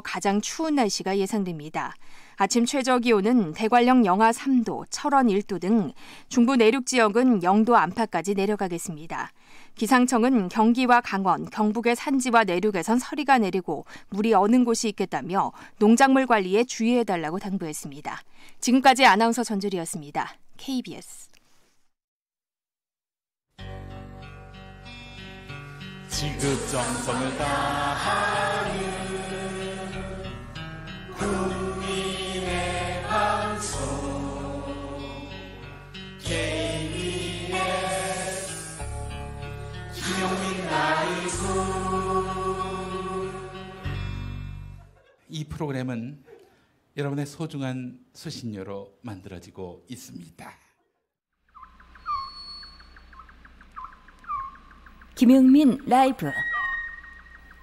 가장 추운 날씨가 예상됩니다. 아침 최저기온은 대관령 영하 3도, 철원 1도 등 중부 내륙 지역은 0도 안팎까지 내려가겠습니다. 기상청은 경기와 강원, 경북의 산지와 내륙에선 서리가 내리고 물이 어는 곳이 있겠다며 농작물 관리에 주의해달라고 당부했습니다. 지금까지 아나운서 전주리였습니다. KBS. 지극정성을 다하는 국민의 방송 KBS 김용민 라이브. 이 프로그램은 여러분의 소중한 수신료로 만들어지고 있습니다. 김용민 라이브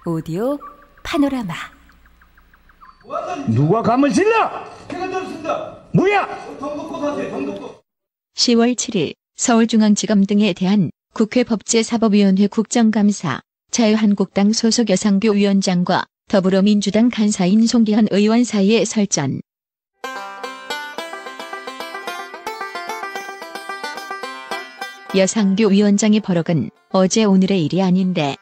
오디오 파노라마. 누가 감을 질러? 제가 들었습니다. 뭐야? 10월 7일 서울중앙지검 등에 대한 국회 법제사법위원회 국정감사, 자유한국당 소속 여상규 위원장과 더불어민주당 간사인 송기현 의원 사이의 설전. 여상규 위원장의 버럭은 어제 오늘의 일이 아닌데,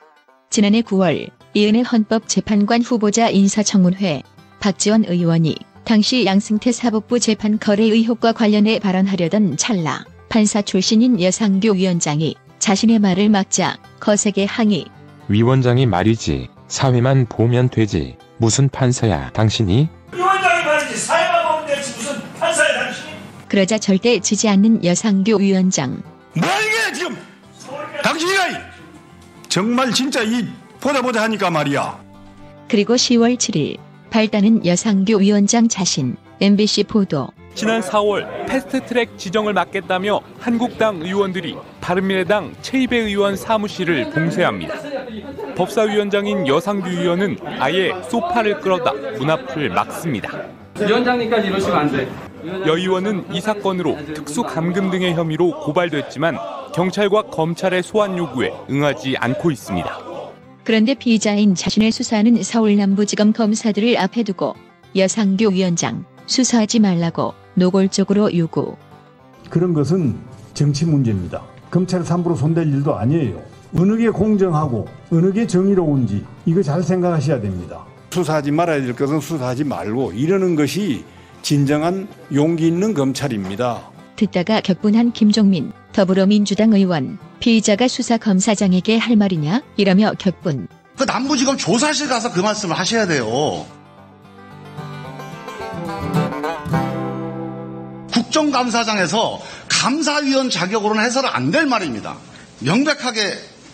지난해 9월 이은혜 헌법재판관 후보자 인사청문회 박지원 의원이 당시 양승태 사법부 재판 거래 의혹과 관련해 발언하려던 찰나 판사 출신인 여상규 위원장이 자신의 말을 막자 거세게 항의. 위원장이 말이지 사회만 보면 되지 무슨 판사야 당신이? 위원장이 말이지 사회만 보면 되지 무슨 판사야 당신이? 그러자 절대 지지 않는 여상규 위원장. 뭐야 이게 지금? 당신이가 정말 진짜 이 보자 하니까 말이야. 그리고 10월 7일 발단은 여상규 위원장 자신. MBC 보도. 지난 4월 패스트트랙 지정을 막겠다며 한국당 의원들이 바른미래당 최이배 의원 사무실을 봉쇄합니다. 법사위원장인 여상규 의원은 아예 소파를 끌어다 문 앞을 막습니다. 위원장님까지 이러시면 안 돼. 여 의원은 이 사건으로 특수감금 등의 혐의로 고발됐지만 경찰과 검찰의 소환 요구에 응하지 않고 있습니다. 그런데 피의자인 자신을 수사하는 서울남부지검 검사들을 앞에 두고 여상규 위원장 수사하지 말라고 노골적으로 요구. 그런 것은 정치 문제입니다. 검찰 함부로 손댈 일도 아니에요. 어느 게 공정하고 어느 게 정의로운지 이거 잘 생각하셔야 됩니다. 수사하지 말아야 될 것은 수사하지 말고 이러는 것이 진정한 용기 있는 검찰입니다. 듣다가 격분한 김종민 더불어민주당 의원, 피의자가 수사검사장에게 할 말이냐? 이러며 격분. 그 남부지검 조사실 가서 그 말씀을 하셔야 돼요. 국정감사장에서 감사위원 자격으로는 해서는 안 될 말입니다. 명백하게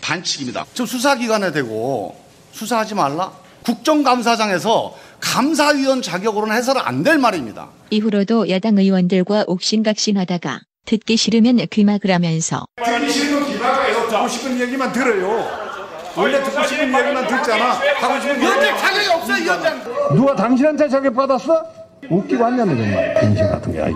반칙입니다. 저 수사기관에 대고 수사하지 말라? 국정감사장에서 감사위원 자격으로는 해서는 안 될 말입니다. 이후로도 야당 의원들과 옥신각신하다가 듣기 싫으면 귀막을 하면서. 듣기 싫으면 귀막아요. 듣고 싶은 얘기만 들어요. 원래 듣고 싶은 얘기만 듣잖아. 하고 싶은 위원장 자격이 없어요, 위원장. 누가 당신한테 자격 받았어? 웃기고 앉냐는 정말 정신 같은 게.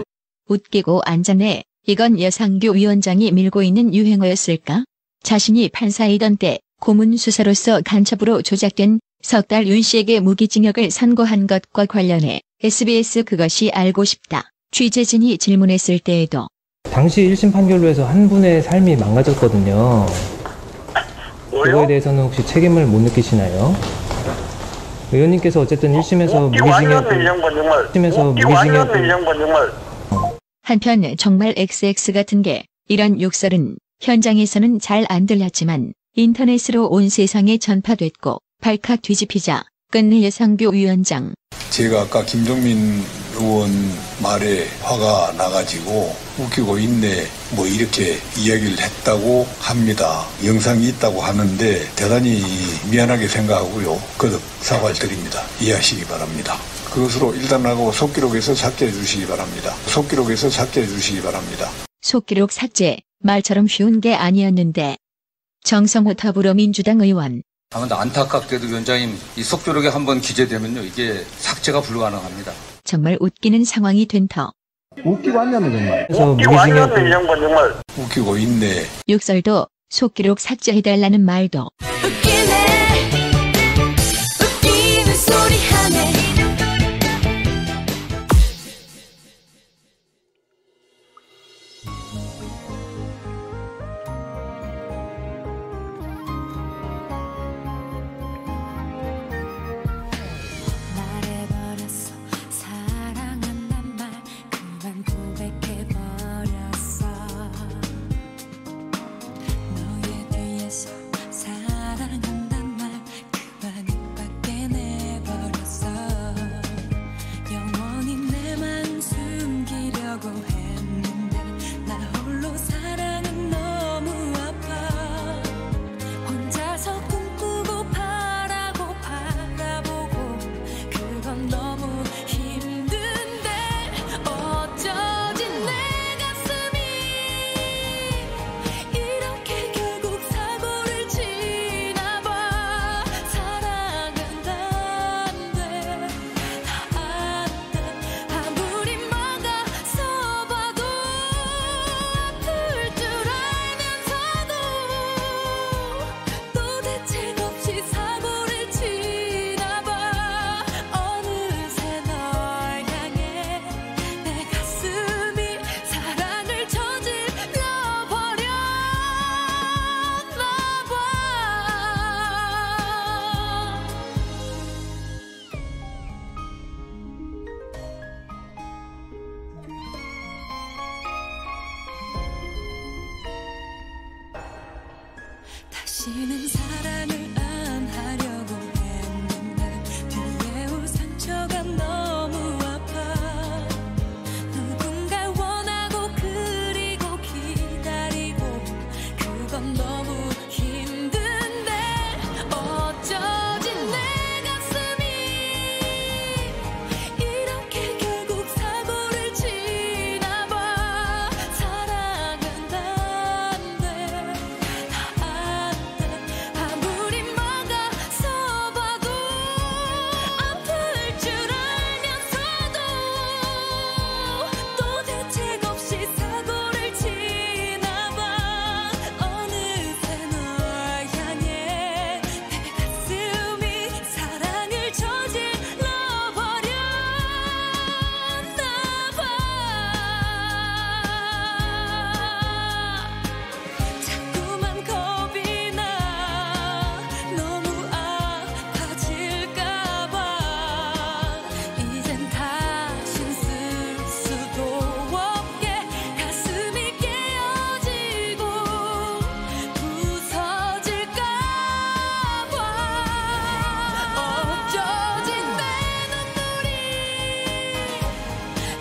웃기고 앉았네. 이건 여상규 위원장이 밀고 있는 유행어였을까? 자신이 판사이던 때 고문수사로서 간첩으로 조작된 석 달 윤 씨에게 무기징역을 선고한 것과 관련해 SBS 그것이 알고 싶다 취재진이 질문했을 때에도 당시 1심 판결로 해서 한 분의 삶이 망가졌거든요. 그거에 대해서는 혹시 책임을 못 느끼시나요? 의원님께서 어쨌든 1심에서 무기징역을 한편 정말 XX 같은 게 이런 욕설은 현장에서는 잘 안 들렸지만 인터넷으로 온 세상에 전파됐고 발칵 뒤집히자 끝내 여상규 위원장. 제가 아까 김종민 의원 말에 화가 나가지고 웃기고 있네 뭐 이렇게 이야기를 했다고 합니다. 영상이 있다고 하는데 대단히 미안하게 생각하고요. 거듭 사과를 드립니다. 이해하시기 바랍니다. 그것으로 일단하고 속기록에서 삭제해 주시기 바랍니다. 속기록에서 삭제해 주시기 바랍니다. 속기록 삭제, 말처럼 쉬운 게 아니었는데. 정성호 더불어민주당 의원. 다만 안타깝게도 위원장님 이 속기록에 한번 기재되면요 이게 삭제가 불가능합니다. 정말 웃기는 상황이 된 터. 웃기고 앉냐는 정말. 웃기고 있네. 욕설도 속기록 삭제해달라는 말도. 웃기는 소리 하네. 다시는 사랑을 안 하려고 했는데 뒤에 올 상처가 너무 아파. 누군가 원하고 그리고 기다리고 그건 너무 힘든데 어쩌지 내 가슴이 이렇게 결국 사고를 치나 봐. 사랑은 안 돼, 안 돼. 아무리 막아서봐도 아플 줄 알면서도 또 대책 없이 사고를 치나 봐. 어느새 널 향해 내 가슴이 사랑을 저질러 버렸나 봐. 자꾸만 겁이 나. 너무 아파질까 봐. 이젠 다신 쓸 수도 없게 가슴이 깨어지고 부서질까 봐. 어쩌지 내 눈물이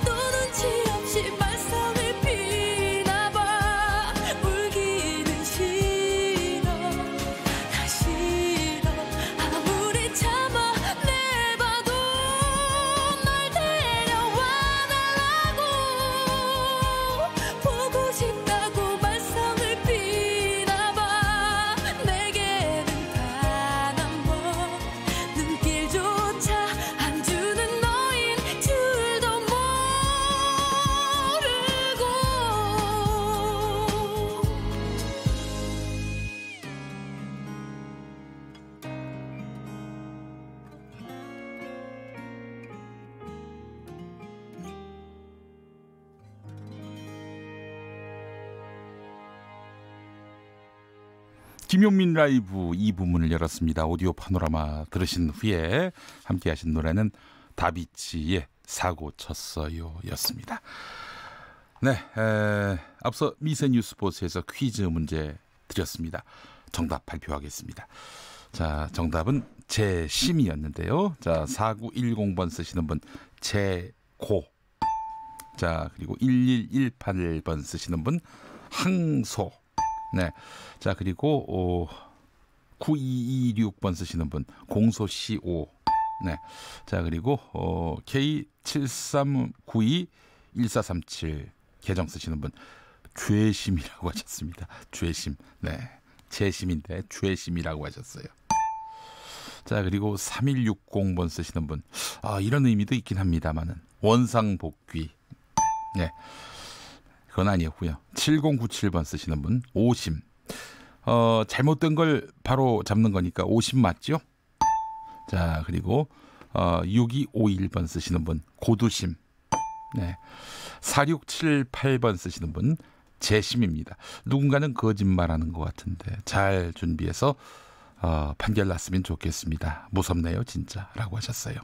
또 눈치 없이 말썽을 피나 봐. 울기는 싫어, 나 싫어. 아무리 참아내봐도 날 데려와 달라고. 보고 싶다고 말썽을 피나 봐. 내게는 단 한 번 눈길조차 안 주는 너인 줄도 모르고. 김용민 라이브 2부문을 열었습니다. 오디오 파노라마 들으신 후에 함께 하신 노래는 다비치의 사고 쳤어요 였습니다. 네, 앞서 미세뉴스보스에서 퀴즈 문제 드렸습니다. 정답 발표하겠습니다. 자, 정답은 재심이었는데요. 자, 4910번 쓰시는 분 재고. 자, 그리고 1118번 쓰시는 분 항소. 네. 자, 그리고 9226번 쓰시는 분 공소시오. 네. 자, 그리고 K73921437 계정 쓰시는 분 죄심이라고 하셨습니다. 죄심. 네. 재심인데 죄심이라고 하셨어요. 자, 그리고 3160번 쓰시는 분. 이런 의미도 있긴 합니다만은 원상복귀. 네. 그건 아니었고요. 7097번 쓰시는 분 오심. 잘못된 걸 바로 잡는 거니까 오심 맞죠? 자, 그리고 6251번 쓰시는 분 고두심. 네. 4678번 쓰시는 분 재심입니다. 누군가는 거짓말하는 것 같은데 잘 준비해서 판결 났으면 좋겠습니다. 무섭네요 진짜 라고 하셨어요.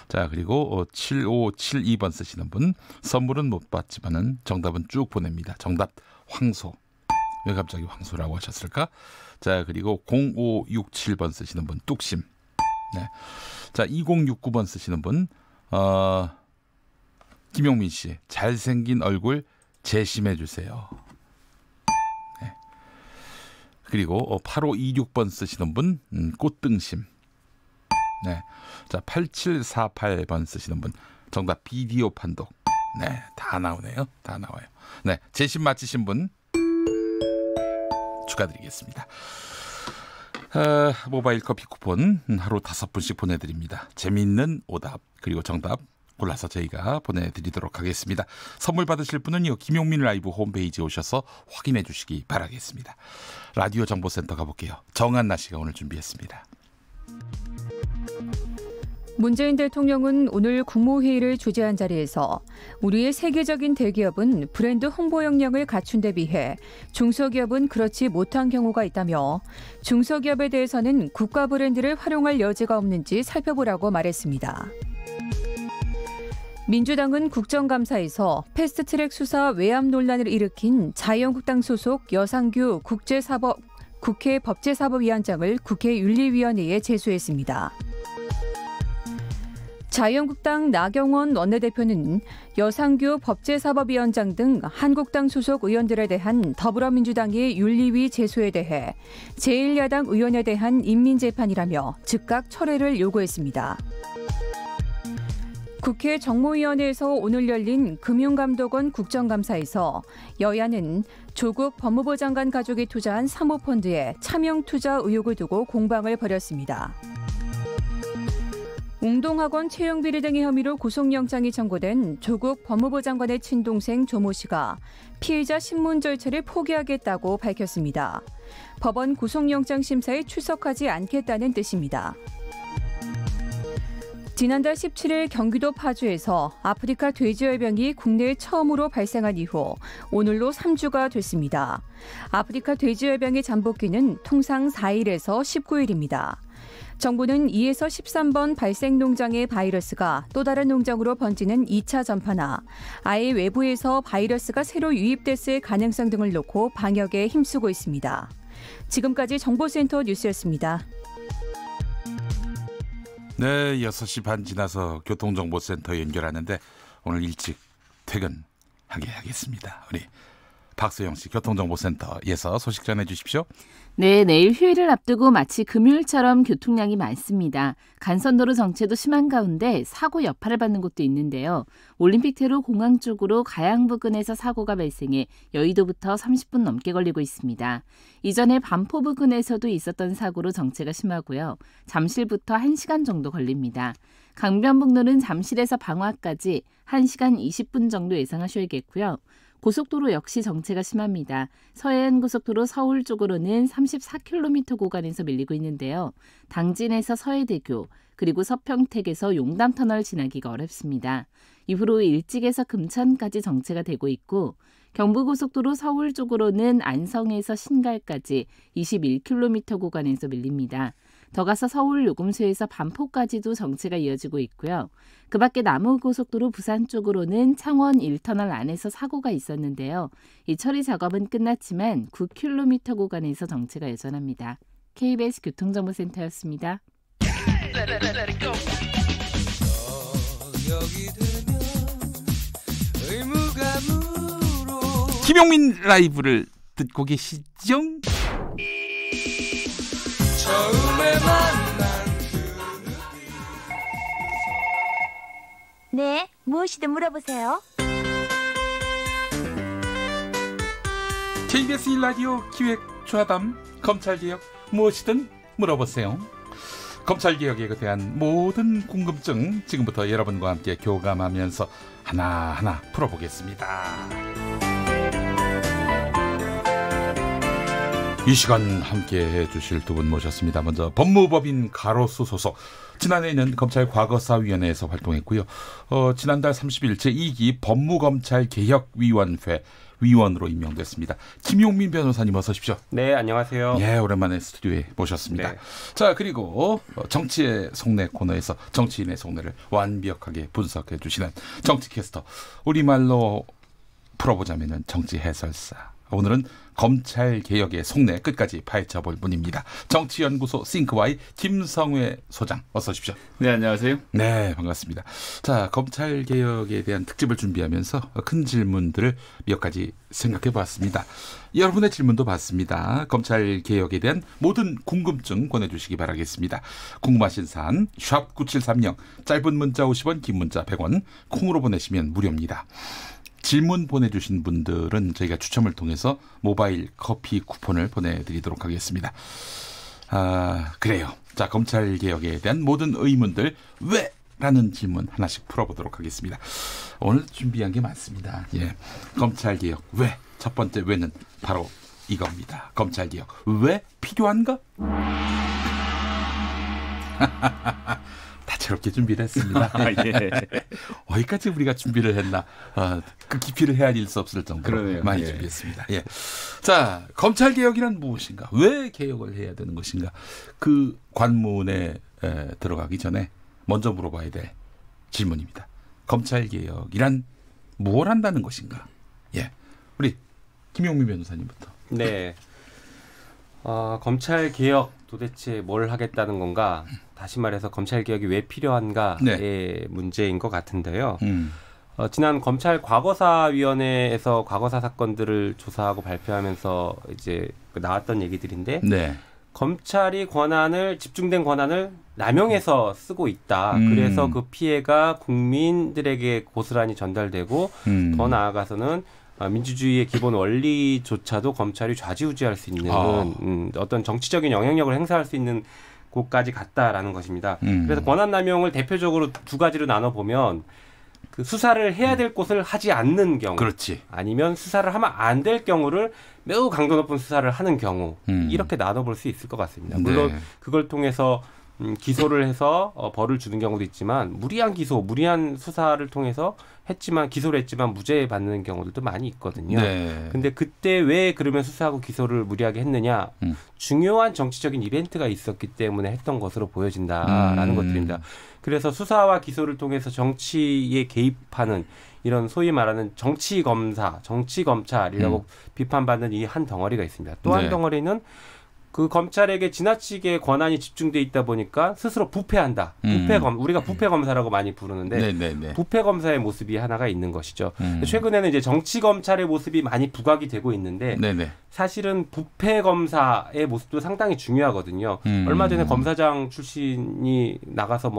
자, 그리고 7572번 쓰시는 분 선물은 못 받지만은 정답은 쭉 보냅니다. 정답 황소. 왜 갑자기 황소라고 하셨을까? 자, 그리고 0567번 쓰시는 분 뚝심. 네. 자, 2069번 쓰시는 분 김용민 씨 잘생긴 얼굴 재심해 주세요. 네. 그리고 8526번 쓰시는 분 꽃등심. 네. 자, 8748번 쓰시는 분 정답 비디오 판독. 네, 다 나오네요. 다 나와요. 네, 재심 맞히신 분 축하드리겠습니다. 모바일 커피 쿠폰 하루 5분씩 보내드립니다. 재미있는 오답 그리고 정답 골라서 저희가 보내드리도록 하겠습니다. 선물 받으실 분은요, 김용민 라이브 홈페이지에 오셔서 확인해 주시기 바라겠습니다. 라디오 정보센터 가볼게요. 정한나 씨가 오늘 준비했습니다. 문재인 대통령은 오늘 국무회의를 주재한 자리에서 우리의 세계적인 대기업은 브랜드 홍보 역량을 갖춘 데 비해 중소기업은 그렇지 못한 경우가 있다며 중소기업에 대해서는 국가 브랜드를 활용할 여지가 없는지 살펴보라고 말했습니다. 민주당은 국정감사에서 패스트트랙 수사 외압 논란을 일으킨 자유한국당 소속 여상규 국회 법제사법위원장을 국회 윤리위원회에 제소했습니다. 자유한국당 나경원 원내대표는 여상규 법제사법위원장 등 한국당 소속 의원들에 대한 더불어민주당의 윤리위 제소에 대해 제1야당 의원에 대한 인민재판이라며 즉각 철회를 요구했습니다. 국회 정무위원회에서 오늘 열린 금융감독원 국정감사에서 여야는 조국 법무부 장관 가족이 투자한 사모펀드에 차명투자 의혹을 두고 공방을 벌였습니다. 웅동학원 채용비리 등의 혐의로 구속영장이 청구된 조국 법무부 장관의 친동생 조모 씨가 피의자 신문 절차를 포기하겠다고 밝혔습니다. 법원 구속영장 심사에 출석하지 않겠다는 뜻입니다. 지난달 17일 경기도 파주에서 아프리카 돼지열병이 국내에 처음으로 발생한 이후 오늘로 3주가 됐습니다. 아프리카 돼지열병의 잠복기는 통상 4일에서 19일입니다. 정부는 2에서 13번 발생 농장의 바이러스가 또 다른 농장으로 번지는 2차 전파나 아예 외부에서 바이러스가 새로 유입됐을 가능성 등을 놓고 방역에 힘쓰고 있습니다. 지금까지 정보센터 뉴스였습니다. 네, 6시 반 지나서 교통정보센터 연결하는데 오늘 일찍 퇴근하게 하겠습니다. 우리 박소영 씨 교통정보센터에서 소식 전해주십시오. 네, 내일 휴일을 앞두고 마치 금요일처럼 교통량이 많습니다. 간선도로 정체도 심한 가운데 사고 여파를 받는 곳도 있는데요. 올림픽대로 공항 쪽으로 가양 부근에서 사고가 발생해 여의도부터 30분 넘게 걸리고 있습니다. 이전에 반포 부근에서도 있었던 사고로 정체가 심하고요. 잠실부터 1시간 정도 걸립니다. 강변북로는 잠실에서 방화까지 1시간 20분 정도 예상하셔야겠고요. 고속도로 역시 정체가 심합니다. 서해안고속도로 서울 쪽으로는 34km 구간에서 밀리고 있는데요. 당진에서 서해대교, 그리고 서평택에서 용담터널 지나기가 어렵습니다. 이후로 일찍에서 금천까지 정체가 되고 있고 경부고속도로 서울 쪽으로는 안성에서 신갈까지 21km 구간에서 밀립니다. 더 가서 서울 요금소에서 반포까지도 정체가 이어지고 있고요. 그 밖에 남부고속도로 부산 쪽으로는 창원 1터널 안에서 사고가 있었는데요. 이 처리 작업은 끝났지만 9km 구간에서 정체가 여전합니다. KBS 교통정보센터였습니다. 김용민 라이브를 듣고 계시죠? 처음에 만난 네, 무엇이든 물어보세요. KBS 1라디오 기획조합담 검찰개혁 무엇이든 물어보세요. 검찰개혁에 대한 모든 궁금증 지금부터 여러분과 함께 교감하면서 하나하나 풀어보겠습니다. 이 시간 함께해 주실 두 분 모셨습니다. 먼저 법무법인 가로수 소속, 지난해에는 검찰과거사위원회에서 활동했고요. 지난달 30일 제2기 법무검찰개혁위원회 위원으로 임명됐습니다. 김용민 변호사님 어서 오십시오. 네, 안녕하세요. 예, 오랜만에 스튜디오에 모셨습니다. 네. 자, 그리고 정치의 속내 코너에서 정치인의 속내를 완벽하게 분석해 주시는 정치캐스터, 우리말로 풀어보자면 정치 해설사. 오늘은 검찰개혁의 속내 끝까지 파헤쳐볼 분입니다. 정치연구소 싱크와이 김성회 소장 어서 오십시오. 네, 안녕하세요. 네, 반갑습니다. 자, 검찰개혁에 대한 특집을 준비하면서 큰 질문들을 몇 가지 생각해 봤습니다. 여러분의 질문도 받습니다. 검찰개혁에 대한 모든 궁금증 보내주시기 바라겠습니다. 궁금하신 사안 샵 9730, 짧은 문자 50원, 긴 문자 100원, 콩으로 보내시면 무료입니다. 질문 보내주신 분들은 저희가 추첨을 통해서 모바일 커피 쿠폰을 보내드리도록 하겠습니다. 그래요. 자, 검찰개혁에 대한 모든 의문들 왜? 라는 질문 하나씩 풀어보도록 하겠습니다. 오늘 준비한 게 많습니다. 예, 검찰개혁 왜? 첫 번째 왜는 바로 이겁니다. 검찰개혁 왜 필요한가? 다채롭게 준비를 했습니다. 예. 어디까지 우리가 준비를 했나? 그 깊이를 헤아릴 수 없을 정도로 그러네요. 많이 예. 준비했습니다. 예. 자, 검찰개혁이란 무엇인가? 왜 개혁을 해야 되는 것인가? 그 관문에 들어가기 전에 먼저 물어봐야 될 질문입니다. 검찰개혁이란 무엇을 한다는 것인가? 예, 우리 김용민 변호사님부터. 네. 검찰 개혁 도대체 뭘 하겠다는 건가? 다시 말해서 검찰 개혁이 왜 필요한가의 네. 문제인 것 같은데요. 지난 검찰 과거사위원회에서 과거사 사건들을 조사하고 발표하면서 이제 나왔던 얘기들인데 네. 검찰이 집중된 권한을 남용해서 쓰고 있다. 그래서 그 피해가 국민들에게 고스란히 전달되고 더 나아가서는 민주주의의 기본 원리조차도 검찰이 좌지우지할 수 있는 어떤 정치적인 영향력을 행사할 수 있는 곳까지 갔다라는 것입니다. 그래서 권한 남용을 대표적으로 두 가지로 나눠보면 그 수사를 해야 될 곳을 하지 않는 경우, 그렇지. 아니면 수사를 하면 안 될 경우를 매우 강도 높은 수사를 하는 경우 이렇게 나눠볼 수 있을 것 같습니다. 물론 그걸 통해서 기소를 해서 벌을 주는 경우도 있지만 무리한 기소, 무리한 수사를 통해서 기소를 했지만 무죄 받는 경우들도 많이 있거든요. 근데 그때 왜 그러면 수사하고 기소를 무리하게 했느냐? 중요한 정치적인 이벤트가 있었기 때문에 했던 것으로 보여진다라는 것들입니다. 그래서 수사와 기소를 통해서 정치에 개입하는 이런 소위 말하는 정치검사, 정치검찰이라고 비판받는 이 한 덩어리가 있습니다. 또 한 덩어리는 그 검찰에게 지나치게 권한이 집중돼 있다 보니까 스스로 부패한다. 우리가 부패검사라고 많이 부르는데 부패검사의 모습이 하나가 있는 것이죠. 최근에는 이제 정치검찰의 모습이 많이 부각이 되고 있는데 사실은 부패검사의 모습도 상당히 중요하거든요. 얼마 전에 검사장 출신이 나가서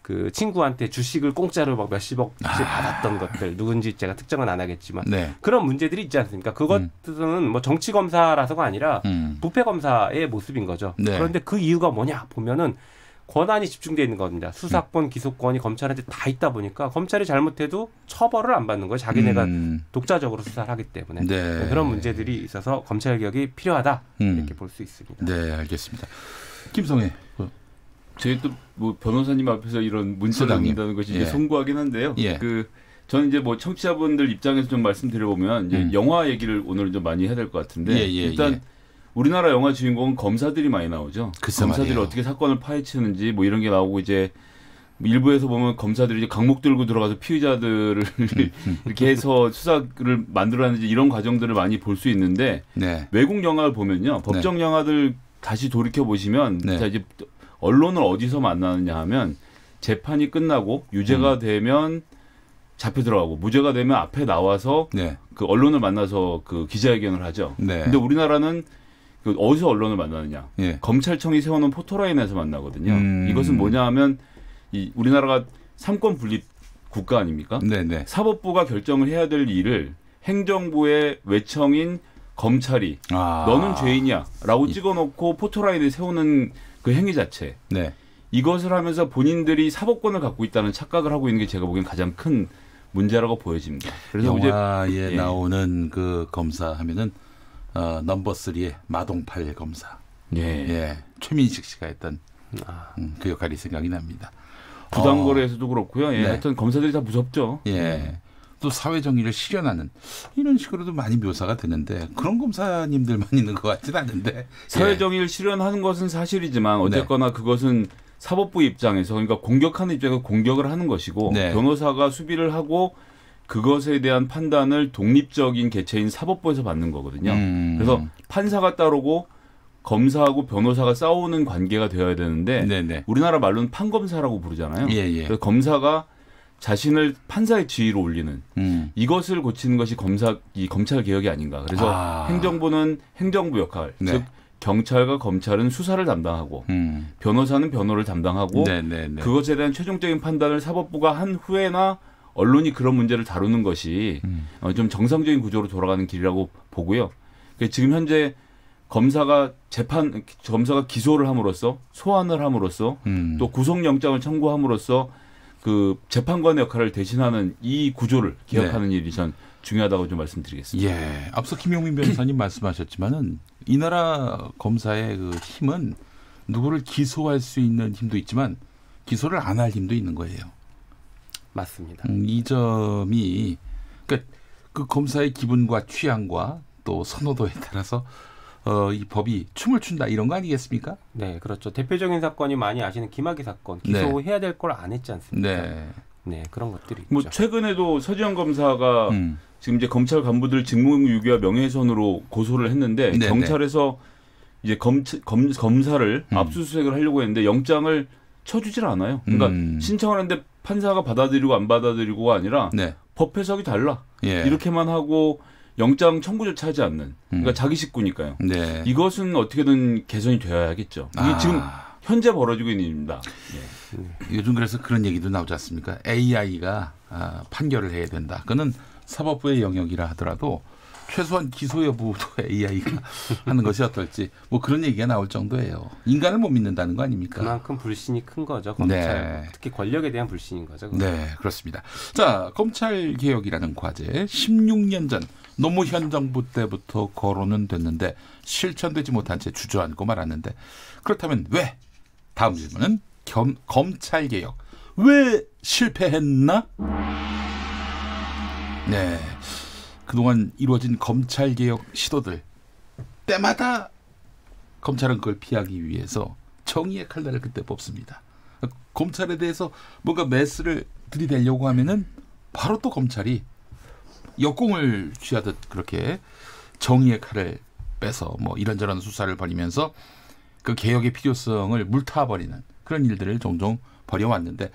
그 친구한테 주식을 공짜로 막 몇십억씩 받았던 것들, 누군지 제가 특정은 안 하겠지만 그런 문제들이 있지 않습니까? 그것들은 정치 검사라서가 아니라 부패 검사의 모습인 거죠. 그런데 그 이유가 뭐냐 보면은 권한이 집중되어 있는 겁니다. 수사권, 기소권이 검찰한테 다 있다 보니까 검찰이 잘못해도 처벌을 안 받는 거예요. 자기네가 독자적으로 수사를 하기 때문에 그런 문제들이 있어서 검찰 개혁이 필요하다 이렇게 볼 수 있습니다. 네, 알겠습니다. 김성애. 저희 또 변호사님 앞에서 이런 문자를 남긴다는 것이 이제 송구하긴 한데요. 저는 이제 청취자분들 입장에서 좀 말씀드려보면 이제 영화 얘기를 오늘 좀 많이 해야 될 것 같은데 일단 우리나라 영화 주인공은 검사들이 많이 나오죠. 검사들이 말이에요. 어떻게 사건을 파헤치는지 이런 게 나오고 이제 일부에서 보면 검사들이 이제 강목 들고 들어가서 피의자들을 이렇게 해서 수사를 만들어내는지 이런 과정들을 많이 볼 수 있는데 외국 영화를 보면요. 법정 영화들 다시 돌이켜 보시면 자 이제 언론을 어디서 만나느냐 하면 재판이 끝나고 유죄가 되면 잡혀 들어가고 무죄가 되면 앞에 나와서 그 언론을 만나서 그 기자회견을 하죠. 근데 우리나라는 그 어디서 언론을 만나느냐? 검찰청이 세워놓은 포토라인에서 만나거든요. 이것은 뭐냐 하면 우리나라가 삼권 분립 국가 아닙니까? 사법부가 결정을 해야 될 일을 행정부의 외청인 검찰이 너는 죄인이야라고 찍어놓고 포토라인에 세우는 그 행위 자체. 이것을 하면서 본인들이 사법권을 갖고 있다는 착각을 하고 있는 게 제가 보기엔 가장 큰 문제라고 보여집니다. 그래서 영화에 나오는 그 검사 하면은 넘버 3의 마동팔 검사. 최민식 씨가 했던 그 역할이 생각이 납니다. 부당거래에서도 그렇고요. 하여튼 검사들이 다 무섭죠. 또 사회 정의를 실현하는 이런 식으로도 많이 묘사가 되는데 그런 검사님들만 있는 것 같지는 않은데 사회 정의를 실현하는 것은 사실이지만 어쨌거나 그것은 사법부 입장에서 그러니까 공격하는 입장에서 공격을 하는 것이고 변호사가 수비를 하고 그것에 대한 판단을 독립적인 개체인 사법부에서 받는 거거든요. 그래서 판사가 따르고 검사하고 변호사가 싸우는 관계가 되어야 되는데 우리나라 말로는 판검사라고 부르잖아요. 그래서 검사가 자신을 판사의 지위로 올리는 이것을 고치는 것이 검찰 개혁이 아닌가. 그래서 행정부는 행정부 역할, 즉 경찰과 검찰은 수사를 담당하고 변호사는 변호를 담당하고 그것에 대한 최종적인 판단을 사법부가 한 후에나 언론이 그런 문제를 다루는 것이 좀 정상적인 구조로 돌아가는 길이라고 보고요. 지금 현재 검사가 기소를 함으로써 소환을 함으로써 또 구속영장을 청구함으로써 그 재판관의 역할을 대신하는 이 구조를 개혁하는 일이 전 중요하다고 좀 말씀드리겠습니다. 앞서 김용민 변호사님 말씀하셨지만은 이 나라 검사의 그 힘은 누구를 기소할 수 있는 힘도 있지만 기소를 안 할 힘도 있는 거예요. 맞습니다. 이 점이 그러니까 그 검사의 기분과 취향과 또 선호도에 따라서 이 법이 춤을 춘다 이런 거 아니겠습니까? 네, 그렇죠. 대표적인 사건이 많이 아시는 김학의 사건 기소해야 될 걸 안 했지 않습니까? 그런 것들이 있죠. 최근에도 서지현 검사가 지금 이제 검찰 간부들 직무유기와 명예훼손으로 고소를 했는데 경찰에서 이제 검사를 압수수색을 하려고 했는데 영장을 쳐주질 않아요. 그러니까 신청을 했는데 판사가 받아들이고 안 받아들이고가 아니라 네. 법 해석이 달라. 예. 이렇게만 하고 영장 청구조차 하지 않는. 그러니까 자기 식구니까요. 네. 이것은 어떻게든 개선이 되어야겠죠. 이게 지금 현재 벌어지고 있는 일입니다. 예. 요즘 그래서 그런 얘기도 나오지 않습니까? AI가 판결을 해야 된다. 그거는 사법부의 영역이라 하더라도 최소한 기소 여부도 AI가 하는 것이 어떨지 뭐 그런 얘기가 나올 정도예요. 인간을 못 믿는다는 거 아닙니까? 그만큼 불신이 큰 거죠. 검찰. 네. 특히 권력에 대한 불신인 거죠. 네, 그렇습니다. 자, 검찰개혁이라는 과제 16년 전 노무현 정부 때부터 거론은 됐는데 실천되지 못한 채 주저앉고 말았는데 그렇다면 왜? 다음 질문은 검찰개혁 왜 실패했나? 네, 그동안 이루어진 검찰개혁 시도들 때마다 검찰은 그걸 피하기 위해서 정의의 칼날을 그때 뽑습니다. 검찰에 대해서 뭔가 메스를 들이대려고 하면은 바로 또 검찰이 역공을 취하듯 그렇게 정의의 칼을 빼서 뭐 이런저런 수사를 벌이면서 그 개혁의 필요성을 물타버리는 그런 일들을 종종 벌여왔는데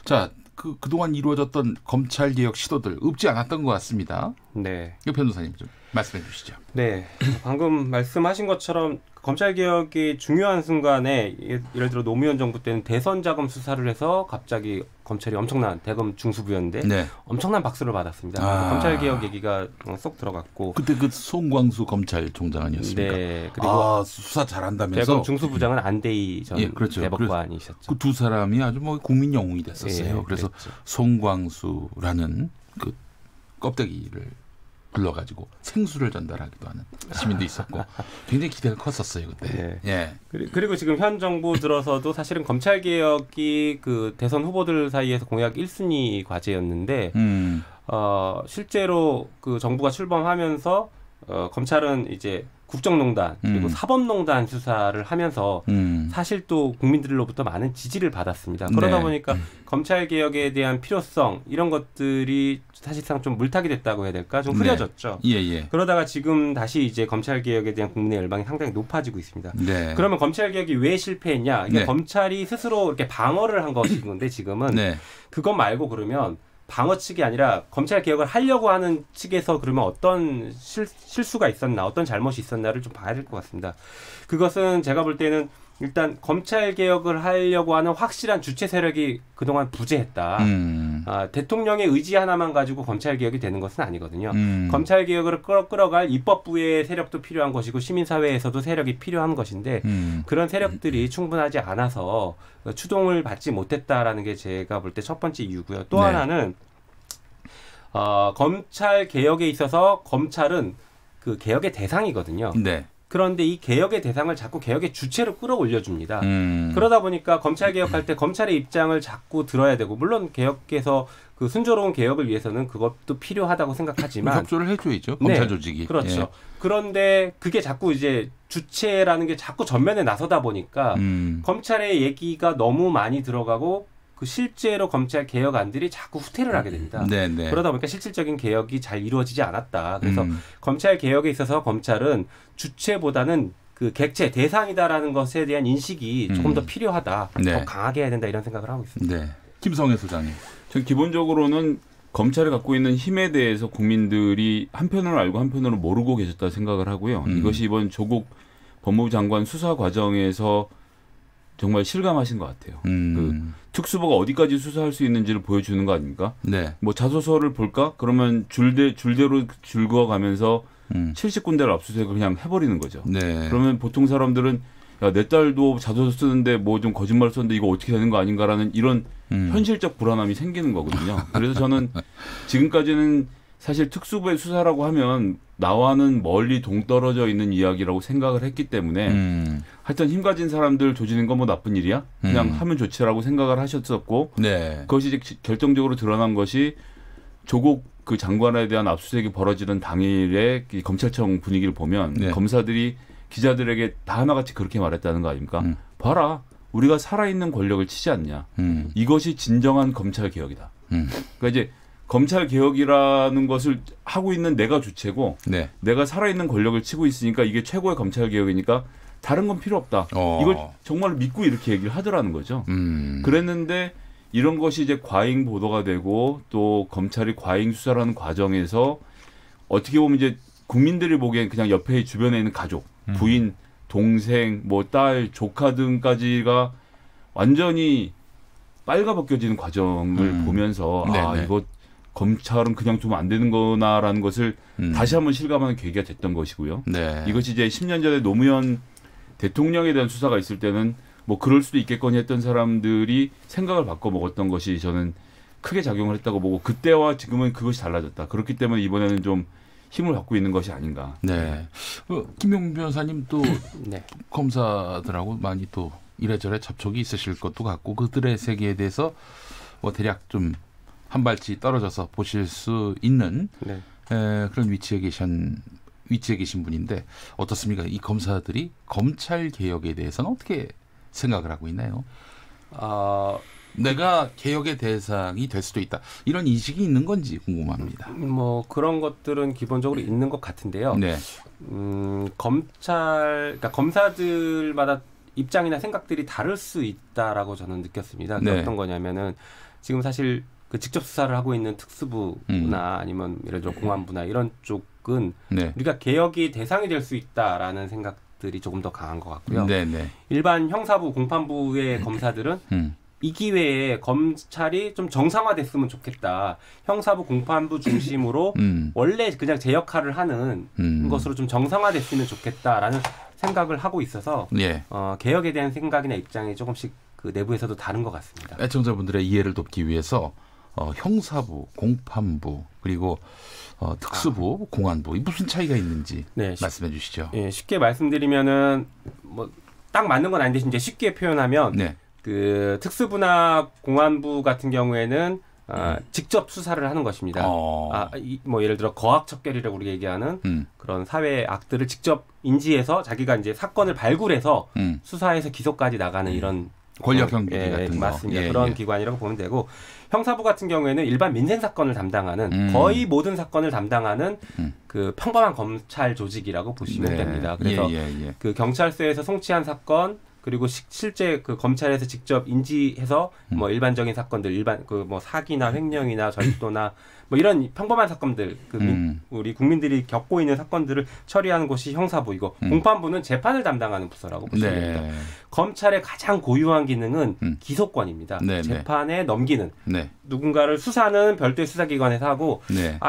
자, 그동안 이루어졌던 검찰개혁 시도들 없지 않았던 것 같습니다. 네. 이 변호사님 좀 말씀해 주시죠. 네. 방금 말씀하신 것처럼 검찰개혁이 중요한 순간에 예를 들어 노무현 정부 때는 대선 자금 수사를 해서 갑자기 검찰이 엄청난 대검 중수부였는데 네. 엄청난 박수를 받았습니다. 검찰개혁 얘기가 쏙 들어갔고 그때 그 송광수 검찰총장 아니었습니까? 네. 그리고 수사 잘한다면서 대검 중수부장은 안대희 전 그렇죠. 대법관이셨죠. 그 두 사람이 아주 뭐 국민 영웅이 됐었어요. 네, 그래서 그랬죠. 송광수라는 그 껍데기를 불러가지고 생수를 전달하기도 하는 시민도 있었고 굉장히 기대가 컸었어요 그때. 네. 예. 그리고 지금 현 정부 들어서도 사실은 검찰개혁이 그 대선 후보들 사이에서 공약 1순위 과제였는데 실제로 그 정부가 출범하면서 검찰은 이제 국정농단 그리고 사법농단 수사를 하면서 사실 또 국민들로부터 많은 지지를 받았습니다. 그러다 네. 보니까 검찰개혁에 대한 필요성 이런 것들이 사실상 좀 물타기 됐다고 해야 될까? 좀 흐려졌죠. 네. 예. 그러다가 지금 다시 이제 검찰개혁에 대한 국민의 열망이 상당히 높아지고 있습니다. 네. 그러면 검찰개혁이 왜 실패했냐? 이게 네. 검찰이 스스로 이렇게 방어를 한 것인 건데 지금은 그것 말고 그러면 방어 측이 아니라 검찰 개혁을 하려고 하는 측에서 그러면 어떤 실수가 있었나, 어떤 잘못이 있었나를 좀 봐야 될 것 같습니다. 그것은 제가 볼 때는 일단 검찰 개혁을 하려고 하는 확실한 주체 세력이 그동안 부재했다. 대통령의 의지 하나만 가지고 검찰 개혁이 되는 것은 아니거든요. 검찰 개혁을 끌어갈 입법부의 세력도 필요한 것이고 시민사회에서도 세력이 필요한 것인데 그런 세력들이 충분하지 않아서 추동을 받지 못했다라는 게 제가 볼 때 첫 번째 이유고요. 또 하나는 검찰 개혁에 있어서 검찰은 그 개혁의 대상이거든요. 네. 그런데 이 개혁의 대상을 자꾸 개혁의 주체로 끌어올려줍니다. 그러다 보니까 검찰 개혁할 때 검찰의 입장을 자꾸 들어야 되고 물론 개혁에서 그 순조로운 개혁을 위해서는 그것도 필요하다고 생각하지만 협조를 해줘야죠. 검찰 조직이. 그렇죠. 그런데 그게 자꾸 이제 주체라는 게 자꾸 전면에 나서다 보니까 검찰의 얘기가 너무 많이 들어가고 그 실제로 검찰 개혁안들이 자꾸 후퇴를 하게 됩니다. 네네. 그러다 보니까 실질적인 개혁이 잘 이루어지지 않았다. 그래서 검찰 개혁에 있어서 검찰은 주체보다는 그 객체 대상이다라는 것에 대한 인식이 조금 더 필요하다. 더 강하게 해야 된다 이런 생각을 하고 있습니다. 네. 김성애 소장님. 전 기본적으로는 검찰이 갖고 있는 힘에 대해서 국민들이 한편으로 알고 한편으로 모르고 계셨다 생각을 하고요. 이것이 이번 조국 법무부 장관 수사 과정에서 정말 실감하신 것 같아요. 그 특수부가 어디까지 수사할 수 있는지를 보여주는 거 아닙니까? 네. 뭐 자소서를 볼까? 그러면 줄대로 줄거가면서 70군데를 압수수색을 그냥 해버리는 거죠. 네. 그러면 보통 사람들은 야, 내 딸도 자소서 쓰는데 뭐 좀 거짓말 썼는데 이거 어떻게 되는 거 아닌가라는 이런 현실적 불안함이 생기는 거거든요. 그래서 저는 지금까지는 사실 특수부의 수사라고 하면 나와는 멀리 동떨어져 있는 이야기라고 생각을 했기 때문에 하여튼 힘 가진 사람들 조지는 건 뭐 나쁜 일이야? 그냥 하면 좋지라고 생각을 하셨었고 그것이 이제 결정적으로 드러난 것이 조국 그 장관에 대한 압수수색이 벌어지는 당일에 검찰청 분위기를 보면 검사들이 기자들에게 다 하나같이 그렇게 말했다는 거 아닙니까? 봐라. 우리가 살아있는 권력을 치지 않냐. 이것이 진정한 검찰개혁이다. 그러니까 이제 검찰개혁이라는 것을 하고 있는 내가 주체고 내가 살아있는 권력을 치고 있으니까 이게 최고의 검찰개혁이니까 다른 건 필요 없다. 이걸 정말 믿고 이렇게 얘기를 하더라는 거죠. 그랬는데 이런 것이 이제 과잉 보도가 되고 또 검찰이 과잉 수사라는 과정에서 어떻게 보면 이제 국민들이 보기엔 그냥 옆에 주변에 있는 가족, 부인, 동생, 뭐 딸, 조카 등까지가 완전히 빨가벗겨지는 과정을 보면서 이거 검찰은 그냥 두면 안 되는 거나라는 것을 다시 한번 실감하는 계기가 됐던 것이고요. 네. 이것이 이제 10년 전에 노무현 대통령에 대한 수사가 있을 때는 뭐 그럴 수도 있겠거니 했던 사람들이 생각을 바꿔 먹었던 것이 저는 크게 작용을 했다고 보고 그때와 지금은 그것이 달라졌다. 그렇기 때문에 이번에는 좀 힘을 갖고 있는 것이 아닌가. 네. 김용 변호사님 또 검사들하고 많이 또 이래저래 접촉이 있으실 것도 같고 그들의 세계에 대해서 뭐 대략 좀 한 발치 떨어져서 보실 수 있는 그런 위치에 계신 분인데 어떻습니까? 이 검사들이 검찰 개혁에 대해서는 어떻게 생각을 하고 있나요? 내가 개혁의 대상이 될 수도 있다. 이런 인식이 있는 건지 궁금합니다. 뭐 그런 것들은 기본적으로 있는 것 같은데요. 네. 그러니까 검사들마다 입장이나 생각들이 다를 수 있다라고 저는 느꼈습니다. 네. 어떤 거냐면은 지금 사실 그 직접 수사를 하고 있는 특수부나 아니면 예를 들어 공안부나 이런 쪽은 우리가 개혁이 대상이 될 수 있다라는 생각들이 조금 더 강한 것 같고요. 일반 형사부, 공판부의 검사들은 이 기회에 검찰이 좀 정상화됐으면 좋겠다. 형사부, 공판부 중심으로 원래 그냥 제 역할을 하는 것으로 좀 정상화됐으면 좋겠다라는 생각을 하고 있어서 개혁에 대한 생각이나 입장이 조금씩 그 내부에서도 다른 것 같습니다. 애청자분들의 이해를 돕기 위해서 형사부, 공판부 그리고 특수부, 공안부 이 무슨 차이가 있는지 말씀해 주시죠. 쉽게 말씀드리면은 뭐 딱 맞는 건 아닌데 이제 쉽게 표현하면 그 특수부나 공안부 같은 경우에는 직접 수사를 하는 것입니다. 뭐 예를 들어 거학척결이라고 우리가 얘기하는 그런 사회 악들을 직접 인지해서 자기가 이제 사건을 발굴해서 수사해서 기소까지 나가는 이런 권력 형기기 같은 거. 맞습니다. 그런 기관이라고 보면 되고 형사부 같은 경우에는 일반 민생 사건을 담당하는 거의 모든 사건을 담당하는 그 평범한 검찰 조직이라고 보시면 됩니다. 그래서 그 경찰서에서 송치한 사건 그리고 실제 그 검찰에서 직접 인지해서 뭐 일반적인 사건들, 일반 그 뭐 사기나 횡령이나 절도나 뭐 이런 평범한 사건들, 우리 국민들이 겪고 있는 사건들을 처리하는 곳이 형사부이고 공판부는 재판을 담당하는 부서라고 보시면 됩니다. 검찰의 가장 고유한 기능은 기소권입니다. 재판에 넘기는 누군가를 수사는 별도의 수사기관에서 하고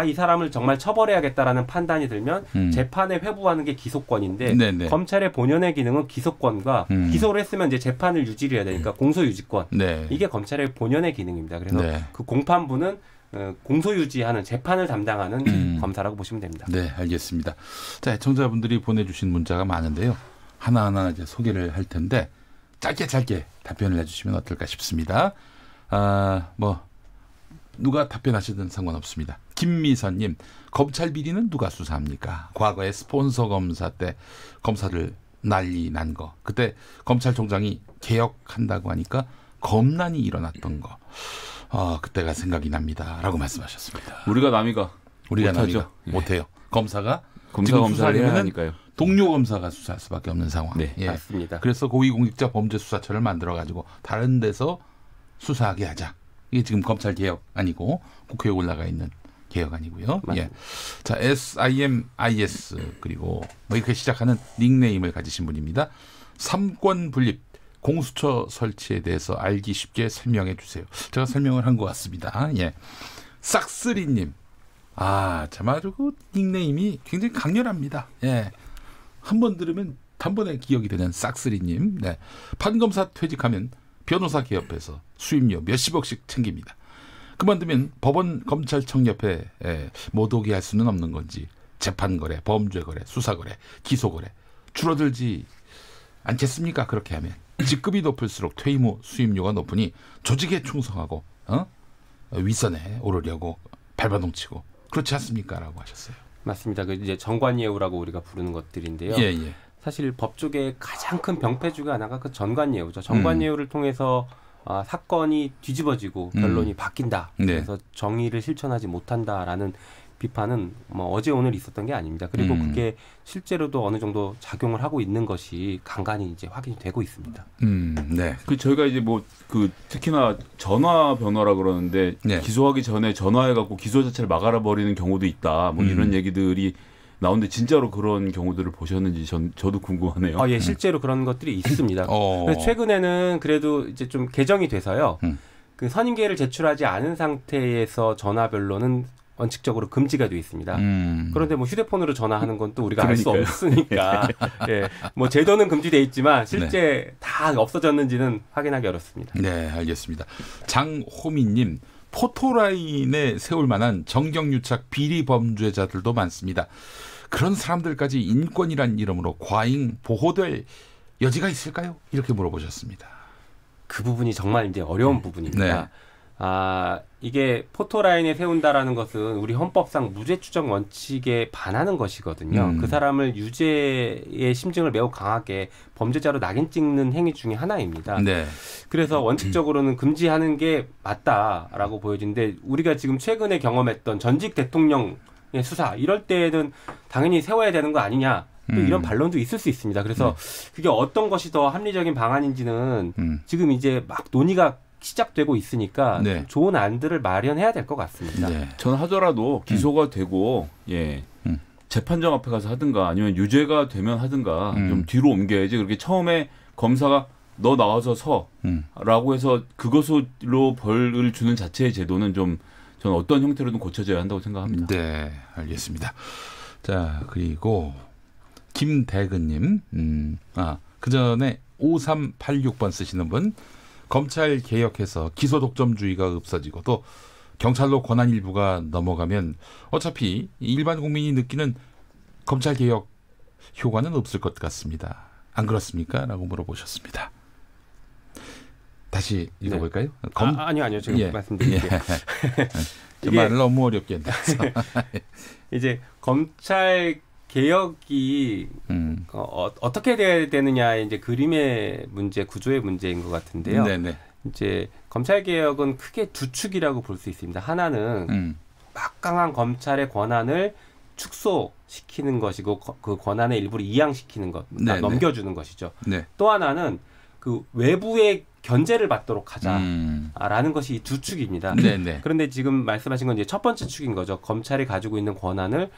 이 사람을 정말 처벌해야겠다라는 판단이 들면 재판에 회부하는 게 기소권인데 검찰의 본연의 기능은 기소권과 기소를 했으면 이제 재판을 유지를 해야 되니까 공소유지권 이게 검찰의 본연의 기능입니다. 그래서 그 공판부는 공소유지하는 재판을 담당하는 검사라고 보시면 됩니다. 네, 알겠습니다. 자, 애청자분들이 보내주신 문자가 많은데요. 하나하나 이제 소개를 할 텐데 짧게 답변을 해주시면 어떨까 싶습니다. 뭐 누가 답변하시든 상관없습니다. 김미선님, 검찰 비리는 누가 수사합니까? 과거에 스폰서 검사 때 검사들 난리 난 거. 그때 검찰총장이 개혁한다고 하니까 검난이 일어났던 거. 그때가 생각이 납니다라고 말씀하셨습니다. 우리가 남이가 못해요. 검사가 검사를 해야 하니까요. 동료 검사가 수사할 수밖에 없는 상황. 맞습니다. 그래서 고위공직자 범죄수사처를 만들어가지고 다른 데서 수사하게 하자. 이게 지금 검찰 개혁 아니고 국회에 올라가 있는 개혁 아니고요. 자, SIMIS 그리고 뭐 이렇게 시작하는 닉네임을 가지신 분입니다. 삼권 분립 공수처 설치에 대해서 알기 쉽게 설명해 주세요. 제가 설명을 한 것 같습니다. 싹쓰리님, 참 아주 그 닉네임이 굉장히 강렬합니다. 한번 들으면 단번에 기억이 되는 싹쓰리님. 판검사 퇴직하면 변호사 개업해서 수임료 몇십억씩 챙깁니다. 그만두면 법원 검찰청 옆에 못 오게 할 수는 없는 건지 재판거래, 범죄거래, 수사거래, 기소거래 줄어들지 않겠습니까? 그렇게 하면 직급이 높을수록 퇴임 후 수임료가 높으니 조직에 충성하고 윗선에 오르려고 발버둥치고 그렇지 않습니까? 라고 하셨어요. 맞습니다. 그 이제 정관예우라고 우리가 부르는 것들인데요. 사실 법조계의 가장 큰 병폐 중에 하나가 그 전관예우죠. 전관예우를 통해서 사건이 뒤집어지고 변론이 바뀐다. 그래서 정의를 실천하지 못한다라는 비판은 뭐 어제 오늘 있었던 게 아닙니다. 그리고 그게 실제로도 어느 정도 작용을 하고 있는 것이 간간히 이제 확인이 되고 있습니다. 네. 그 저희가 이제 뭐 그 특히나 전화 변호라 그러는데 네. 기소하기 전에 전화해갖고 기소 자체를 막아라 버리는 경우도 있다. 뭐 이런 얘기들이 나오는데 진짜로 그런 경우들을 보셨는지 저도 궁금하네요. 예, 실제로 그런 것들이 있습니다. 그래서 최근에는 그래도 이제 좀 개정이 돼서요. 그 선임계를 제출하지 않은 상태에서 전화 변론은 원칙적으로 금지가 되어 있습니다. 그런데 뭐 휴대폰으로 전화하는 건 또 우리가 알 수 없으니까 예, 뭐 제도는 금지되어 있지만 실제 다 없어졌는지는 확인하기 어렵습니다. 네, 알겠습니다. 장호민님, 포토라인에 세울 만한 정경유착 비리 범죄자들도 많습니다. 그런 사람들까지 인권이란 이름으로 과잉 보호될 여지가 있을까요? 이렇게 물어보셨습니다. 그 부분이 정말 이제 어려운 부분입니다. 네. 이게 포토라인에 세운다라는 것은 우리 헌법상 무죄 추정 원칙에 반하는 것이거든요. 그 사람을 유죄의 심증을 매우 강하게 범죄자로 낙인 찍는 행위 중에 하나입니다. 네. 그래서 원칙적으로는 금지하는 게 맞다라고 보여지는데 우리가 지금 최근에 경험했던 전직 대통령의 수사 이럴 때에는 당연히 세워야 되는 거 아니냐. 또 이런 반론도 있을 수 있습니다. 그래서 그게 어떤 것이 더 합리적인 방안인지는 지금 이제 막 논의가 시작되고 있으니까 네. 좋은 안들을 마련해야 될 것 같습니다. 네. 저는 하더라도 기소가 되고 재판장 앞에 가서 하든가 아니면 유죄가 되면 하든가 좀 뒤로 옮겨야지. 그렇게 처음에 검사가 너 나와서 서라고 해서 그것으로 벌을 주는 자체의 제도는 좀 저는 어떤 형태로든 고쳐져야 한다고 생각합니다. 네, 알겠습니다. 자, 그리고 김대근님, 그 전에 5386번 쓰시는 분, 검찰 개혁해서 기소 독점주의가 없어지고 또 경찰로 권한 일부가 넘어가면 어차피 일반 국민이 느끼는 검찰 개혁 효과는 없을 것 같습니다. 안 그렇습니까? 라고 물어보셨습니다. 다시 읽어볼까요? 네. 아니요. 제가 말씀드릴게요. 말을 너무 어렵게 했네서. 이제 검찰 개혁이 어떻게 돼야 되느냐의 이제 그림의 문제, 구조의 문제인 것 같은데요. 네네. 이제 검찰 개혁은 크게 두 축이라고 볼 수 있습니다. 하나는 막강한 검찰의 권한을 축소시키는 것이고 그 권한의 일부를 이양시키는 것, 넘겨주는 것이죠. 네. 또 하나는 그 외부의 견제를 받도록 하자라는 것이 두 축입니다. 네네. 그런데 지금 말씀하신 건 이제 첫 번째 축인 거죠. 검찰이 가지고 있는 권한을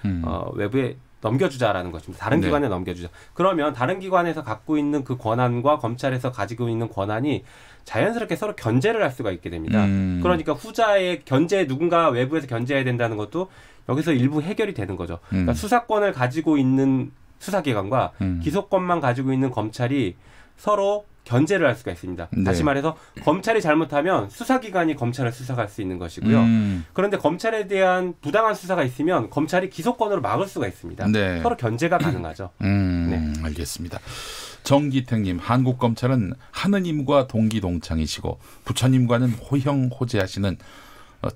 외부에 넘겨주자라는 것입니다. 다른 기관에 넘겨주자. 그러면 다른 기관에서 갖고 있는 그 권한과 검찰에서 가지고 있는 권한이 자연스럽게 서로 견제를 할 수가 있게 됩니다. 그러니까 후자의 견제, 누군가 외부에서 견제해야 된다는 것도 여기서 일부 해결이 되는 거죠. 그러니까 수사권을 가지고 있는 수사기관과 기소권만 가지고 있는 검찰이 서로 견제를 할 수가 있습니다. 네. 다시 말해서 검찰이 잘못하면 수사기관이 검찰을 수사할 수 있는 것이고요. 그런데 검찰에 대한 부당한 수사가 있으면 검찰이 기소권으로 막을 수가 있습니다. 네. 서로 견제가 가능하죠. 네. 알겠습니다. 정기택님, 한국 검찰은 하느님과 동기동창이시고 부처님과는 호형호재하시는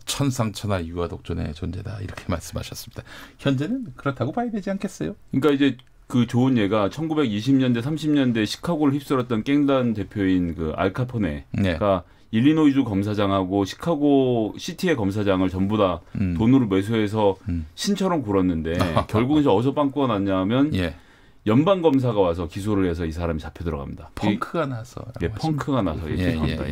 천상천하 유아독존의 존재다 이렇게 말씀하셨습니다. 현재는 그렇다고 봐야 되지 않겠어요? 그러니까 이제 그 좋은 예가 1920년대 30년대 시카고를 휩쓸었던 갱단 대표인 그 알카포네가 일리노이주 검사장하고 시카고 시티의 검사장을 전부 다 돈으로 매수해서 신처럼 굴었는데 결국은 이제 어디서 빵꾸가 났냐면 연방 검사가 와서 기소를 해서 이 사람이 잡혀 들어갑니다. 펑크가 나서. 펑크가 나서 죄송합니다.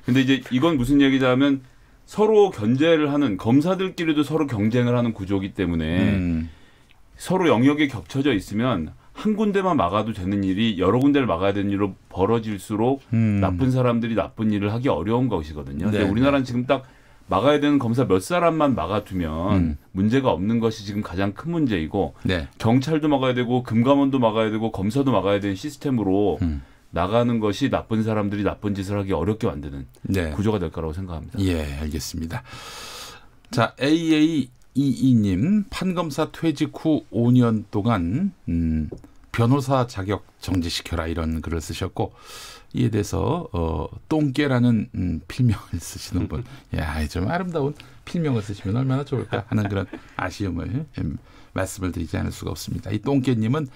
근데 이제 이건 무슨 얘기냐면 서로 견제를 하는 검사들끼리도 서로 경쟁을 하는 구조이기 때문에 서로 영역이 겹쳐져 있으면 한 군데만 막아도 되는 일이 여러 군데를 막아야 되는 일로 벌어질수록 나쁜 사람들이 나쁜 일을 하기 어려운 것이거든요. 근데 우리나라는 지금 딱 막아야 되는 검사 몇 사람만 막아두면 문제가 없는 것이 지금 가장 큰 문제이고 경찰도 막아야 되고 금감원도 막아야 되고 검사도 막아야 되는 시스템으로 나가는 것이 나쁜 사람들이 나쁜 짓을 하기 어렵게 만드는 구조가 될 거라고 생각합니다. 예, 알겠습니다. 자, AA22님, 판검사 퇴직 후 5년 동안 변호사 자격 정지시켜라 이런 글을 쓰셨고 이에 대해서 똥개라는 필명을 쓰시는 분, 야, 좀 아름다운 필명을 쓰시면 얼마나 좋을까 하는 그런 아쉬움을 말씀을 드리지 않을 수가 없습니다. 이 똥개님은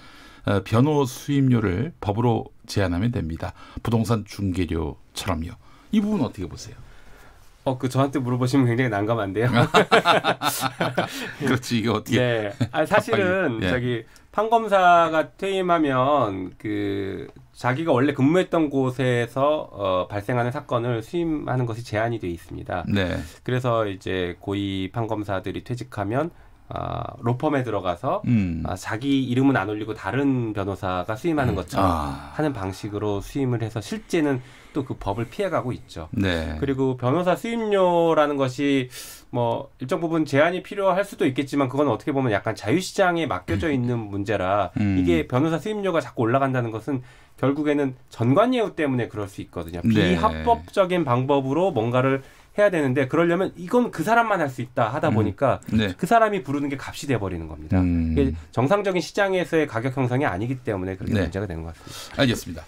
변호 수임료를 법으로 제한하면 됩니다. 부동산 중개료처럼요. 이 부분 어떻게 보세요? 저한테 물어보시면 굉장히 난감한데요. 그렇지, 이게 어떻게? 네, 사실은 저기 판검사가 퇴임하면 자기가 원래 근무했던 곳에서 발생하는 사건을 수임하는 것이 제한이 돼 있습니다. 네. 그래서 이제 고위 판검사들이 퇴직하면 로펌에 들어가서 자기 이름은 안 올리고 다른 변호사가 수임하는 것처럼 하는 방식으로 수임을 해서 실제는 또 그 법을 피해가고 있죠. 네. 그리고 변호사 수임료라는 것이 뭐 일정 부분 제한이 필요할 수도 있겠지만 그건 어떻게 보면 약간 자유시장에 맡겨져 있는 문제라 이게 변호사 수임료가 자꾸 올라간다는 것은 결국에는 전관예우 때문에 그럴 수 있거든요. 비합법적인 방법으로 뭔가를 해야 되는데 그러려면 이건 그 사람만 할 수 있다 하다 보니까 그 사람이 부르는 게 값이 돼버리는 겁니다. 이게 정상적인 시장에서의 가격 형성이 아니기 때문에 그렇게 문제가 되는 것 같습니다. 알겠습니다.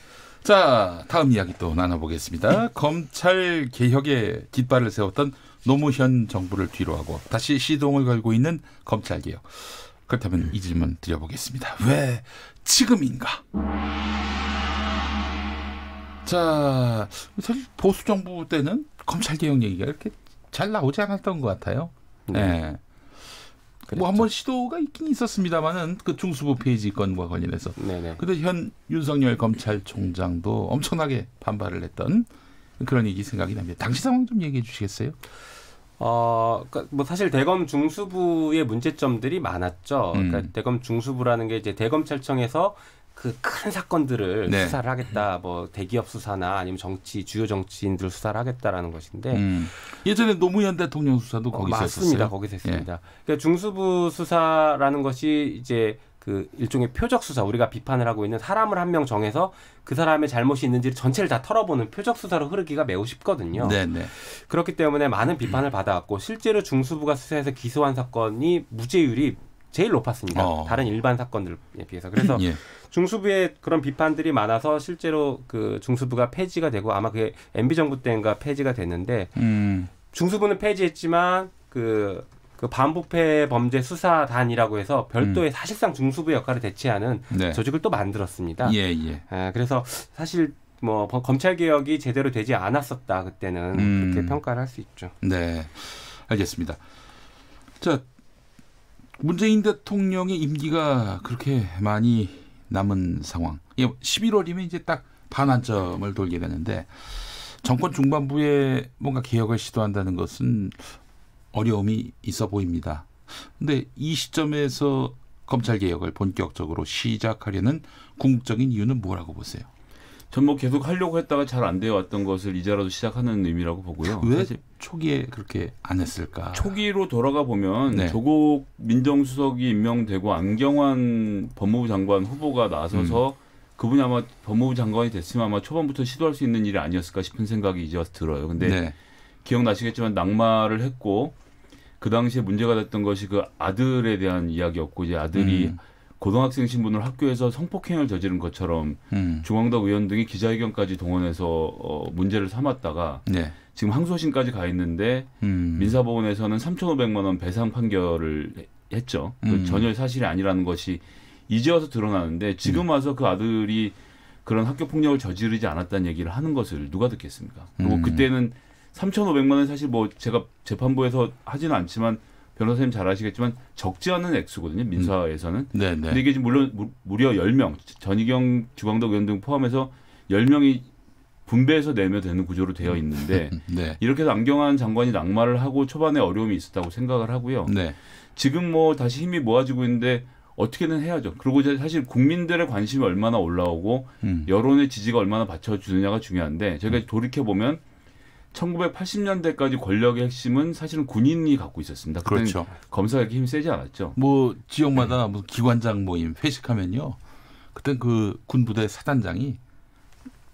자, 다음 이야기 또 나눠보겠습니다. 검찰 개혁에 깃발을 세웠던 노무현 정부를 뒤로하고 다시 시동을 걸고 있는 검찰 개혁. 그렇다면 이 질문 드려보겠습니다. 왜 지금인가? 자, 사실 보수 정부 때는 검찰 개혁 얘기가 이렇게 잘 나오지 않았던 것 같아요. 네. 뭐 한번 시도가 있긴 있었습니다만은 그 중수부 폐지 건과 관련해서. 근데 현 윤석열 검찰총장도 엄청나게 반발을 했던 그런 얘기 생각이 납니다. 당시 상황 좀 얘기해 주시겠어요? 그러니까 뭐 사실 대검 중수부의 문제점들이 많았죠. 그러니까 대검 중수부라는 게 이제 대검찰청에서 그 큰 사건들을 수사를 하겠다, 뭐 대기업 수사나 아니면 주요 정치인들 수사를 하겠다라는 것인데 예전에 노무현 대통령 수사도 거기서 맞습니다. 했었어요. 거기서 했습니다. 그러니까 중수부 수사라는 것이 이제 그 일종의 표적 수사, 우리가 비판을 하고 있는 사람을 한 명 정해서 그 사람의 잘못이 있는지 전체를 다 털어보는 표적 수사로 흐르기가 매우 쉽거든요. 네네. 그렇기 때문에 많은 비판을 받아왔고 실제로 중수부가 수사해서 기소한 사건이 무죄율이 제일 높았습니다. 다른 일반 사건들에 비해서. 그래서 중수부의 그런 비판들이 많아서 실제로 그 중수부가 폐지가 되고 아마 그게 MB 정부 때인가 폐지가 됐는데 중수부는 폐지했지만 그 반부패 범죄 수사단이라고 해서 별도의 사실상 중수부 역할을 대체하는 조직을 또 만들었습니다. 그래서 사실 뭐 검찰 개혁이 제대로 되지 않았었다 그때는 그렇게 평가를 할 수 있죠. 네, 알겠습니다. 자, 문재인 대통령의 임기가 그렇게 많이 남은 상황. 11월이면 이제 딱 반환점을 돌게 되는데 정권 중반부에 뭔가 개혁을 시도한다는 것은 어려움이 있어 보입니다. 그런데 이 시점에서 검찰 개혁을 본격적으로 시작하려는 궁극적인 이유는 뭐라고 보세요? 전 뭐 계속 하려고 했다가 잘 안 되어 왔던 것을 이제라도 시작하는 의미라고 보고요. 왜 초기에 그렇게 안 했을까? 초기로 돌아가 보면 조국 민정수석이 임명되고 안경환 법무부 장관 후보가 나서서 그분이 아마 법무부 장관이 됐으면 아마 초반부터 시도할 수 있는 일이 아니었을까 싶은 생각이 이제 와서 들어요. 근데 기억나시겠지만 낙마를 했고 그 당시에 문제가 됐던 것이 그 아들에 대한 이야기였고 이제 아들이 고등학생 신분으로 학교에서 성폭행을 저지른 것처럼 중앙당 의원 등이 기자회견까지 동원해서 문제를 삼았다가 지금 항소심까지 가 있는데 민사법원에서는 3,500만 원 배상 판결을 했죠. 전혀 사실이 아니라는 것이 이제 와서 드러나는데 지금 와서 그 아들이 그런 학교 폭력을 저지르지 않았다는 얘기를 하는 것을 누가 듣겠습니까? 그리고 그때는 3,500만 원 사실 뭐 제가 재판부에서 하지는 않지만 변호사님 잘 아시겠지만 적지 않은 액수거든요. 민사에서는. 근데 이게 지금 물론 무려 10명, 전희경 중앙당 의원 등 포함해서 10명이 분배해서 내면 되는 구조로 되어 있는데 이렇게 해서 안경환 장관이 낙마를 하고 초반에 어려움이 있었다고 생각을 하고요. 지금 뭐 다시 힘이 모아지고 있는데 어떻게든 해야죠. 그리고 사실 국민들의 관심이 얼마나 올라오고 여론의 지지가 얼마나 받쳐주느냐가 중요한데 저희가 돌이켜보면 1980년대까지 권력의 핵심은 사실은 군인이 갖고 있었습니다. 그렇죠. 검사가 힘이 세지 않았죠. 뭐 지역마다 뭐 기관장 모임 회식하면요. 그때 그 군부대 사단장이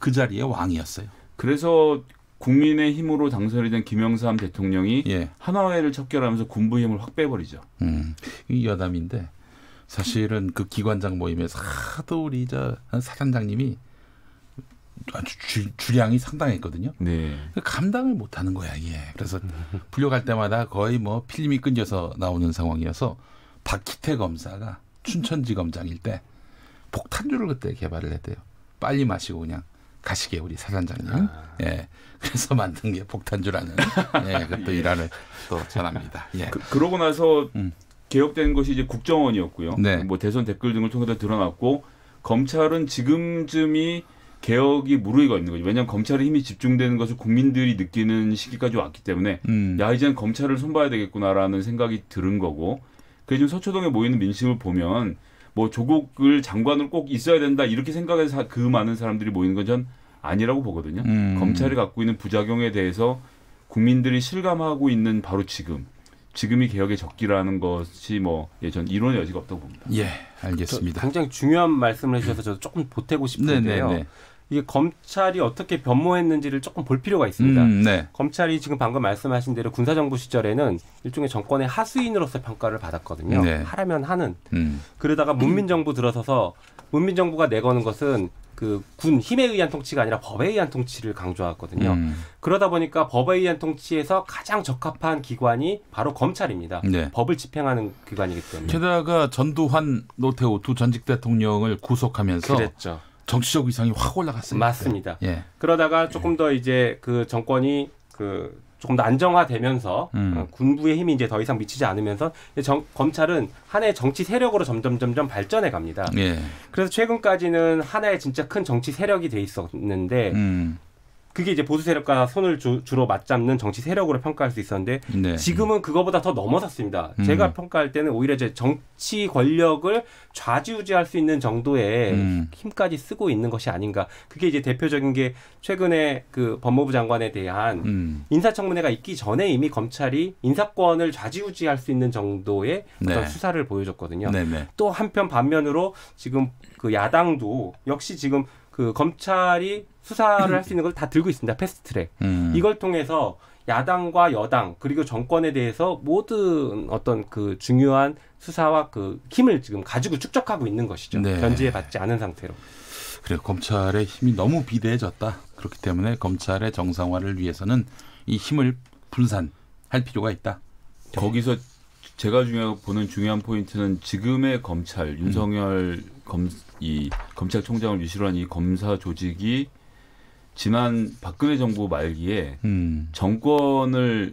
그 자리에 왕이었어요. 그래서 국민의 힘으로 당선이 된 김영삼 대통령이 하나회를 척결하면서 군부 힘을 확 빼버리죠. 이 여담인데 사실은 그 기관장 모임에서 하도 우리 사단장님이 아주 주량이 상당했거든요. 감당을 못하는 거야 이게. 그래서 불려갈 때마다 거의 뭐 필름이 끊겨서 나오는 상황이어서 박희태 검사가 춘천지검장일 때 폭탄주를 그때 개발을 했대요. 빨리 마시고 그냥 가시게 우리 사단장님. 예. 그래서 만든 게 폭탄주라는 또 일화를 또 전합니다. 예. 그러고 나서 개혁된 것이 이제 국정원이었고요. 네. 뭐 대선 댓글 등을 통해서 드러났고 검찰은 지금쯤이 개혁이 무르익어 있는 거죠. 왜냐하면 검찰의 힘이 집중되는 것을 국민들이 느끼는 시기까지 왔기 때문에 야 이제는 검찰을 손봐야 되겠구나라는 생각이 들은 거고 그래서 지금 서초동에 모이는 민심을 보면 뭐 조국을 장관으로 꼭 있어야 된다 이렇게 생각해서 그 많은 사람들이 모이는 건 전 아니라고 보거든요. 검찰이 갖고 있는 부작용에 대해서 국민들이 실감하고 있는 바로 지금이 개혁의 적기라는 것이 전 이론의 여지가 없다고 봅니다. 예, 알겠습니다. 굉장히 중요한 말씀을 해주셔서 저도 조금 보태고 싶은데요. 네네네. 이게 검찰이 어떻게 변모했는지를 조금 볼 필요가 있습니다. 네. 검찰이 지금 방금 말씀하신 대로 군사정부 시절에는 일종의 정권의 하수인으로서 평가를 받았거든요. 네. 하라면 하는. 그러다가 문민정부 들어서서 문민정부가 내거는 것은 그 군 힘에 의한 통치가 아니라 법에 의한 통치를 강조했거든요. 그러다 보니까 법에 의한 통치에서 가장 적합한 기관이 바로 검찰입니다. 네. 법을 집행하는 기관이기 때문에. 게다가 전두환, 노태우 두 전직 대통령을 구속하면서 그랬죠. 정치적 위상이 확 올라갔어요. 맞습니다. 예. 그러다가 조금 더 이제 그 정권이 조금 더 안정화되면서 군부의 힘이 이제 더 이상 미치지 않으면서 검찰은 하나의 정치 세력으로 점점 발전해 갑니다. 예. 그래서 최근까지는 하나의 진짜 큰 정치 세력이 돼 있었는데 그게 이제 보수 세력과 손을 주로 맞잡는 정치 세력으로 평가할 수 있었는데 네. 지금은 그거보다 더 넘어섰습니다. 제가 평가할 때는 오히려 이제 정치 권력을 좌지우지할 수 있는 정도의 힘까지 쓰고 있는 것이 아닌가. 그게 이제 대표적인 게 최근에 그 법무부 장관에 대한 인사청문회가 있기 전에 이미 검찰이 인사권을 좌지우지할 수 있는 정도의 어떤 수사를 보여줬거든요. 네네. 또 한편 반면으로 지금 그 야당도 역시 지금 그 검찰이 수사를 할 수 있는 걸 다 들고 있습니다. 패스트트랙. 이걸 통해서 야당과 여당 그리고 정권에 대해서 모든 어떤 그 중요한 수사와 그 힘을 지금 가지고 축적하고 있는 것이죠. 네. 견제에 받지 않은 상태로. 그래 검찰의 힘이 너무 비대해졌다. 그렇기 때문에 검찰의 정상화를 위해서는 이 힘을 분산할 필요가 있다. 거기서 제가 보는 중요한 포인트는 지금의 검찰 윤석열 검찰총장을 위시로 한 이 검사 조직이 지난 박근혜 정부 말기에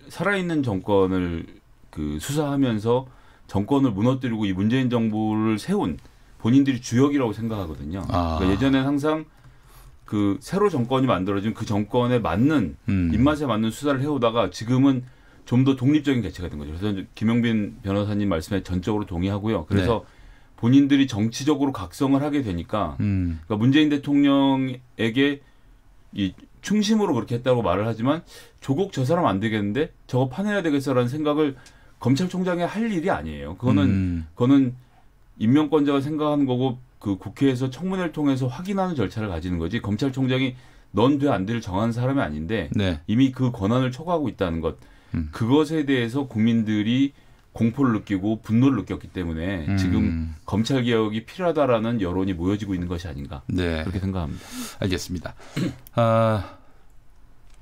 살아있는 정권을 그 수사하면서 정권을 무너뜨리고 이 문재인 정부를 세운 본인들이 주역이라고 생각하거든요. 그러니까 예전에는 항상 그 새로 정권이 만들어진 그 정권에 맞는 입맛에 맞는 수사를 해오다가 지금은 좀 더 독립적인 개체가 된 거죠. 그래서 김용빈 변호사님 말씀에 전적으로 동의하고요. 그래서 본인들이 정치적으로 각성을 하게 되니까 그러니까 문재인 대통령에게 이 충심으로 그렇게 했다고 말을 하지만 조국 저 사람 안 되겠는데 저거 파내야 되겠어라는 생각을 검찰총장이 할 일이 아니에요. 그거는 임명권자가 생각하는 거고 그 국회에서 청문회를 통해서 확인하는 절차를 가지는 거지 검찰총장이 넌 돼 안 돼를 정하는 사람이 아닌데 이미 그 권한을 초과하고 있다는 것 그것에 대해서 국민들이 공포를 느끼고 분노를 느꼈기 때문에 지금 검찰개혁이 필요하다라는 여론이 모여지고 있는 것이 아닌가 그렇게 생각합니다. 알겠습니다.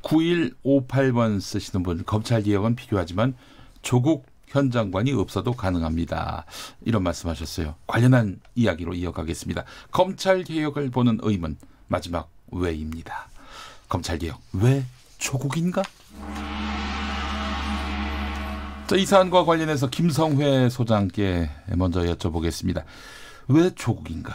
9158번 쓰시는 분 검찰개혁은 필요하지만 조국 현 장관이 없어도 가능합니다. 이런 말씀하셨어요. 관련한 이야기로 이어가겠습니다. 검찰개혁을 보는 의문 마지막 왜입니다. 검찰개혁 왜 조국인가? 자, 이 사안과 관련해서 김성회 소장께 먼저 여쭤보겠습니다. 왜 조국인가?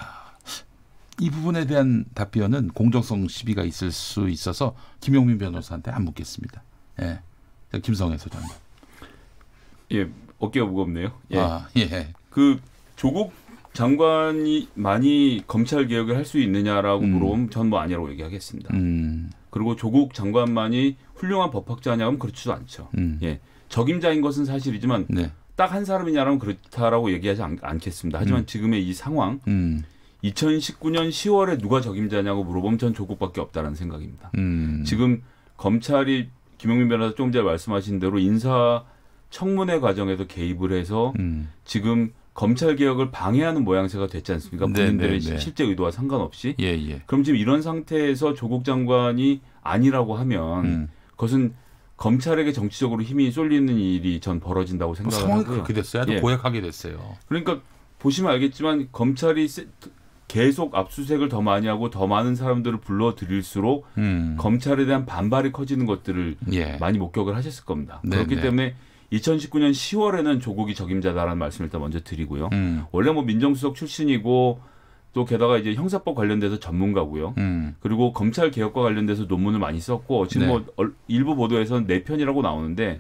이 부분에 대한 답변은 공정성 시비가 있을 수 있어서 김용민 변호사한테 안 묻겠습니다. 예, 김성회 소장님. 예, 어깨가 무겁네요. 예. 예. 그 조국 장관이 많이 검찰 개혁을 할 수 있느냐라고 물어보면 전 뭐 아니라고 얘기하겠습니다. 그리고 조국 장관만이 훌륭한 법학자냐면 그렇지도 않죠. 예. 적임자인 것은 사실이지만 딱 한 사람이냐라면 그렇다라고 얘기하지 않겠습니다. 하지만 지금의 이 상황 2019년 10월에 누가 적임자냐고 물어보면 전 조국밖에 없다는 생각입니다. 지금 검찰이 김용민 변호사 조금 전에 말씀하신 대로 인사 청문회 과정에서 개입을 해서 지금 검찰개혁을 방해하는 모양새가 됐지 않습니까? 본인들의 실제 의도와 상관없이. 그럼 지금 이런 상태에서 조국 장관이 아니라고 하면 그것은 검찰에게 정치적으로 힘이 쏠리는 일이 전 벌어진다고 생각을 하고요. 상황이 그렇게 됐어요. 고약하게 됐어요. 그러니까 보시면 알겠지만 검찰이 계속 압수수색을 더 많이 하고 더 많은 사람들을 불러들일수록 검찰에 대한 반발이 커지는 것들을 많이 목격을 하셨을 겁니다. 그렇기 때문에 2019년 10월에는 조국이 적임자다라는 말씀을 일단 먼저 드리고요. 원래 뭐 민정수석 출신이고 또 게다가 이제 형사법 관련돼서 전문가고요. 그리고 검찰 개혁과 관련돼서 논문을 많이 썼고 지금 뭐 일부 보도에서는 4편이라고 나오는데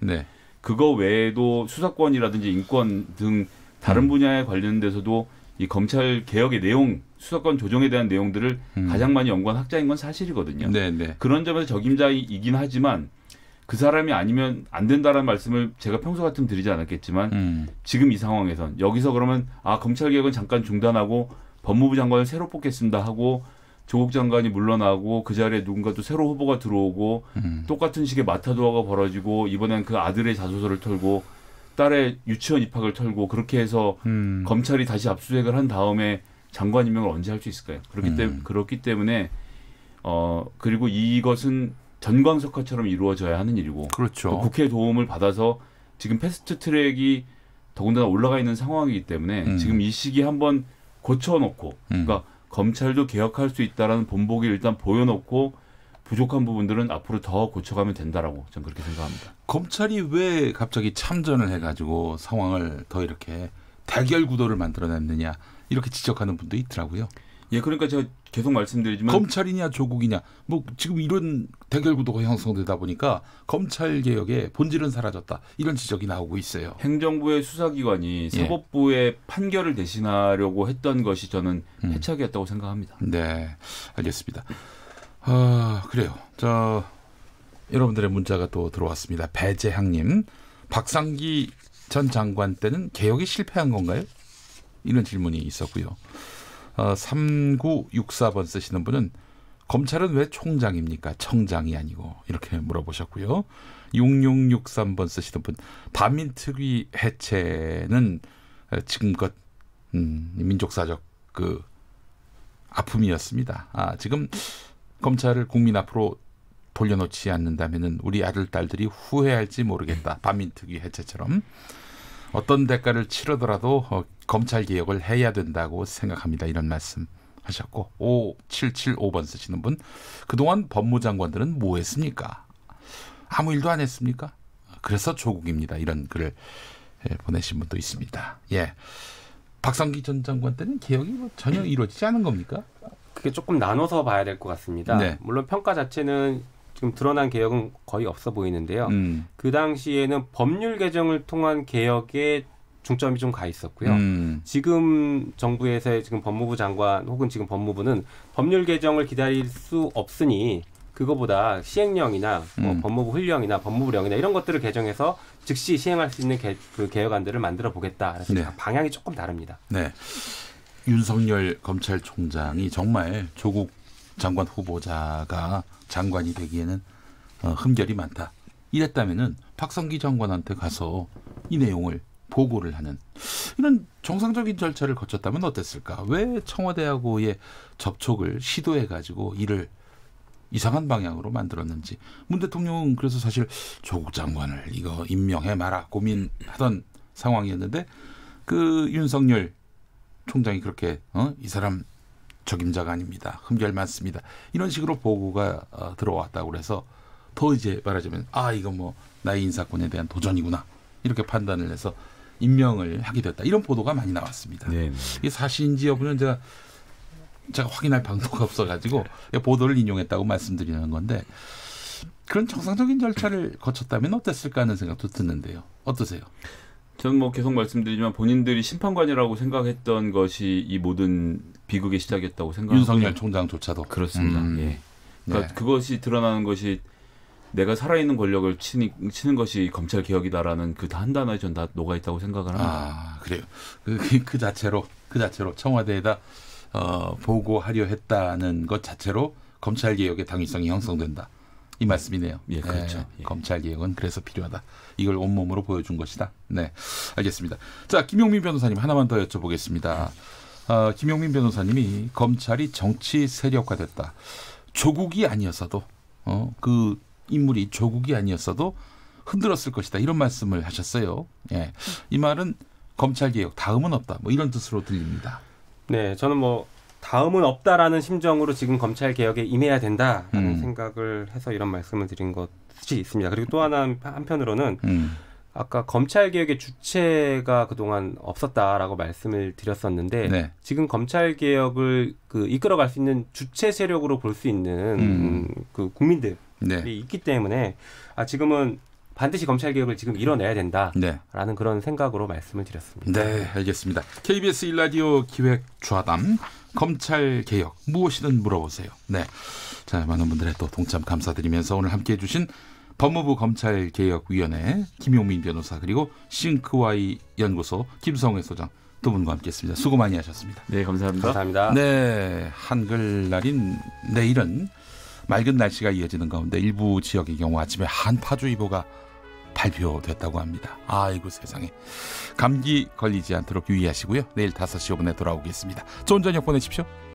그거 외에도 수사권이라든지 인권 등 다른 분야에 관련돼서도 이 검찰 개혁의 내용, 수사권 조정에 대한 내용들을 가장 많이 연구한 학자인 건 사실이거든요. 그런 점에서 적임자이긴 하지만 그 사람이 아니면 안 된다라는 말씀을 제가 평소 같으면 드리지 않았겠지만 지금 이 상황에선 여기서 그러면 검찰 개혁은 잠깐 중단하고 법무부 장관을 새로 뽑겠습니다 하고 조국 장관이 물러나고 그 자리에 누군가 또 새로 후보가 들어오고 똑같은 식의 마타도어가 벌어지고 이번엔 그 아들의 자소서를 털고 딸의 유치원 입학을 털고 그렇게 해서 검찰이 다시 압수수색을 한 다음에 장관 임명을 언제 할 수 있을까요? 그렇기 때문에 그리고 이것은 전광석화처럼 이루어져야 하는 일이고 그렇죠. 국회 도움을 받아서 지금 패스트트랙이 더군다나 올라가 있는 상황이기 때문에 지금 이 시기에 한번 고쳐놓고 그러니까 검찰도 개혁할 수 있다라는 본보기를 일단 보여놓고 부족한 부분들은 앞으로 더 고쳐가면 된다라고 저는 그렇게 생각합니다. 검찰이 왜 갑자기 참전을 해가지고 상황을 더 이렇게 대결 구도를 만들어냈느냐 이렇게 지적하는 분도 있더라고요. 예, 그러니까 제가 계속 말씀드리지만 검찰이냐 조국이냐 뭐 지금 이런 대결 구도가 형성되다 보니까 검찰 개혁의 본질은 사라졌다 이런 지적이 나오고 있어요. 행정부의 수사기관이 사법부의 판결을 대신하려고 했던 것이 저는 해착이었다고 생각합니다. 네, 알겠습니다. 그래요. 여러분들의 문자가 또 들어왔습니다. 배재향님, 박상기 전 장관 때는 개혁이 실패한 건가요? 이런 질문이 있었고요. 3964번 쓰시는 분은 검찰은 왜 총장입니까? 청장이 아니고 이렇게 물어보셨고요. 6663번 쓰시는 분 반민특위 해체는 지금껏 민족사적 그 아픔이었습니다. 지금 검찰을 국민 앞으로 돌려놓지 않는다면은 우리 아들 딸들이 후회할지 모르겠다. 반민특위 해체처럼 어떤 대가를 치르더라도 검찰 개혁을 해야 된다고 생각합니다. 이런 말씀 하셨고 5775번 쓰시는 분 그동안 법무장관들은 뭐 했습니까? 아무 일도 안 했습니까? 그래서 조국입니다. 이런 글을 보내신 분도 있습니다. 예, 박상기 전 장관 때는 개혁이 전혀 이루어지지 않은 겁니까? 그게 조금 나눠서 봐야 될 것 같습니다. 물론 평가 자체는 지금 드러난 개혁은 거의 없어 보이는데요. 그 당시에는 법률 개정을 통한 개혁에 중점이 좀 가 있었고요. 지금 정부에서의 지금 법무부 장관 혹은 지금 법무부는 법률 개정을 기다릴 수 없으니 그거보다 시행령이나 법무부 훈령이나 법무부령이나 이런 것들을 개정해서 즉시 시행할 수 있는 그 개혁안들을 만들어 보겠다. 그래서 방향이 조금 다릅니다. 네. 윤석열 검찰총장이 정말 조국 장관 후보자가 장관이 되기에는 흠결이 많다. 이랬다면은 박상기 장관한테 가서 이 내용을 보고를 하는 이런 정상적인 절차를 거쳤다면 어땠을까? 왜 청와대하고의 접촉을 시도해가지고 이를 이상한 방향으로 만들었는지. 문 대통령은 그래서 사실 조국 장관을 이거 임명해 마라 고민하던 상황이었는데 그 윤석열 총장이 그렇게 이 사람 적임자가 아닙니다. 흠결 많습니다. 이런 식으로 보고가 들어왔다고 그래서 더 이제 말하자면 이거 뭐 나의 인사권에 대한 도전이구나 이렇게 판단을 해서 임명을 하게 됐다. 이런 보도가 많이 나왔습니다. 이게 사실인지 여부는 제가 확인할 방도가 없어가지고 보도를 인용했다고 말씀드리는 건데 그런 정상적인 절차를 거쳤다면 어땠을까 하는 생각도 드는데요. 어떠세요? 저는 뭐 계속 말씀드리지만 본인들이 심판관이라고 생각했던 것이 이 모든 비극의 시작이었다고 생각합니다. 윤석열 총장조차도. 그렇습니다. 예. 그러니까 그것이 드러나는 것이 내가 살아있는 권력을 치는 것이 검찰 개혁이다라는 그 한 단어에 전 다 녹아 있다고 생각을 합니다. 그래요. 그 자체로 청와대에다 보고하려 했다는 것 자체로 검찰 개혁의 당위성이 형성된다. 이 말씀이네요. 예, 그렇죠. 검찰 개혁은 그래서 필요하다. 이걸 온몸으로 보여준 것이다. 네, 알겠습니다. 자, 김용민 변호사님 하나만 더 여쭤보겠습니다. 김용민 변호사님이 검찰이 정치 세력화됐다. 조국이 아니었어도 그 인물이 조국이 아니었어도 흔들었을 것이다. 이런 말씀을 하셨어요. 예, 이 말은 검찰 개혁 다음은 없다. 뭐 이런 뜻으로 들립니다. 네, 저는 뭐 다음은 없다라는 심정으로 지금 검찰 개혁에 임해야 된다라는 생각을 해서 이런 말씀을 드린 것이 있습니다. 그리고 또 하나 한편으로는 아까 검찰 개혁의 주체가 그동안 없었다라고 말씀을 드렸었는데 네. 지금 검찰 개혁을 이끌어갈 수 있는 주체 세력으로 볼 수 있는 그 국민들이 있기 때문에 지금은 반드시 검찰 개혁을 지금 이뤄내야 된다라는 그런 생각으로 말씀을 드렸습니다. 네, 알겠습니다. KBS 1라디오 기획좌담 검찰 개혁 무엇이든 물어보세요. 네, 자 많은 분들의 또 동참 감사드리면서 오늘 함께해 주신 법무부 검찰개혁위원회 김용민 변호사 그리고 싱크와이 연구소 김성회 소장 두 분과 함께했습니다. 수고 많이 하셨습니다. 네, 감사합니다. 감사합니다. 네, 한글날인 내일은 맑은 날씨가 이어지는 가운데 일부 지역의 경우 아침에 한파주의보가 발표됐다고 합니다. 아이고 세상에. 감기 걸리지 않도록 유의하시고요. 내일 5시 5분에 돌아오겠습니다. 좋은 저녁 보내십시오.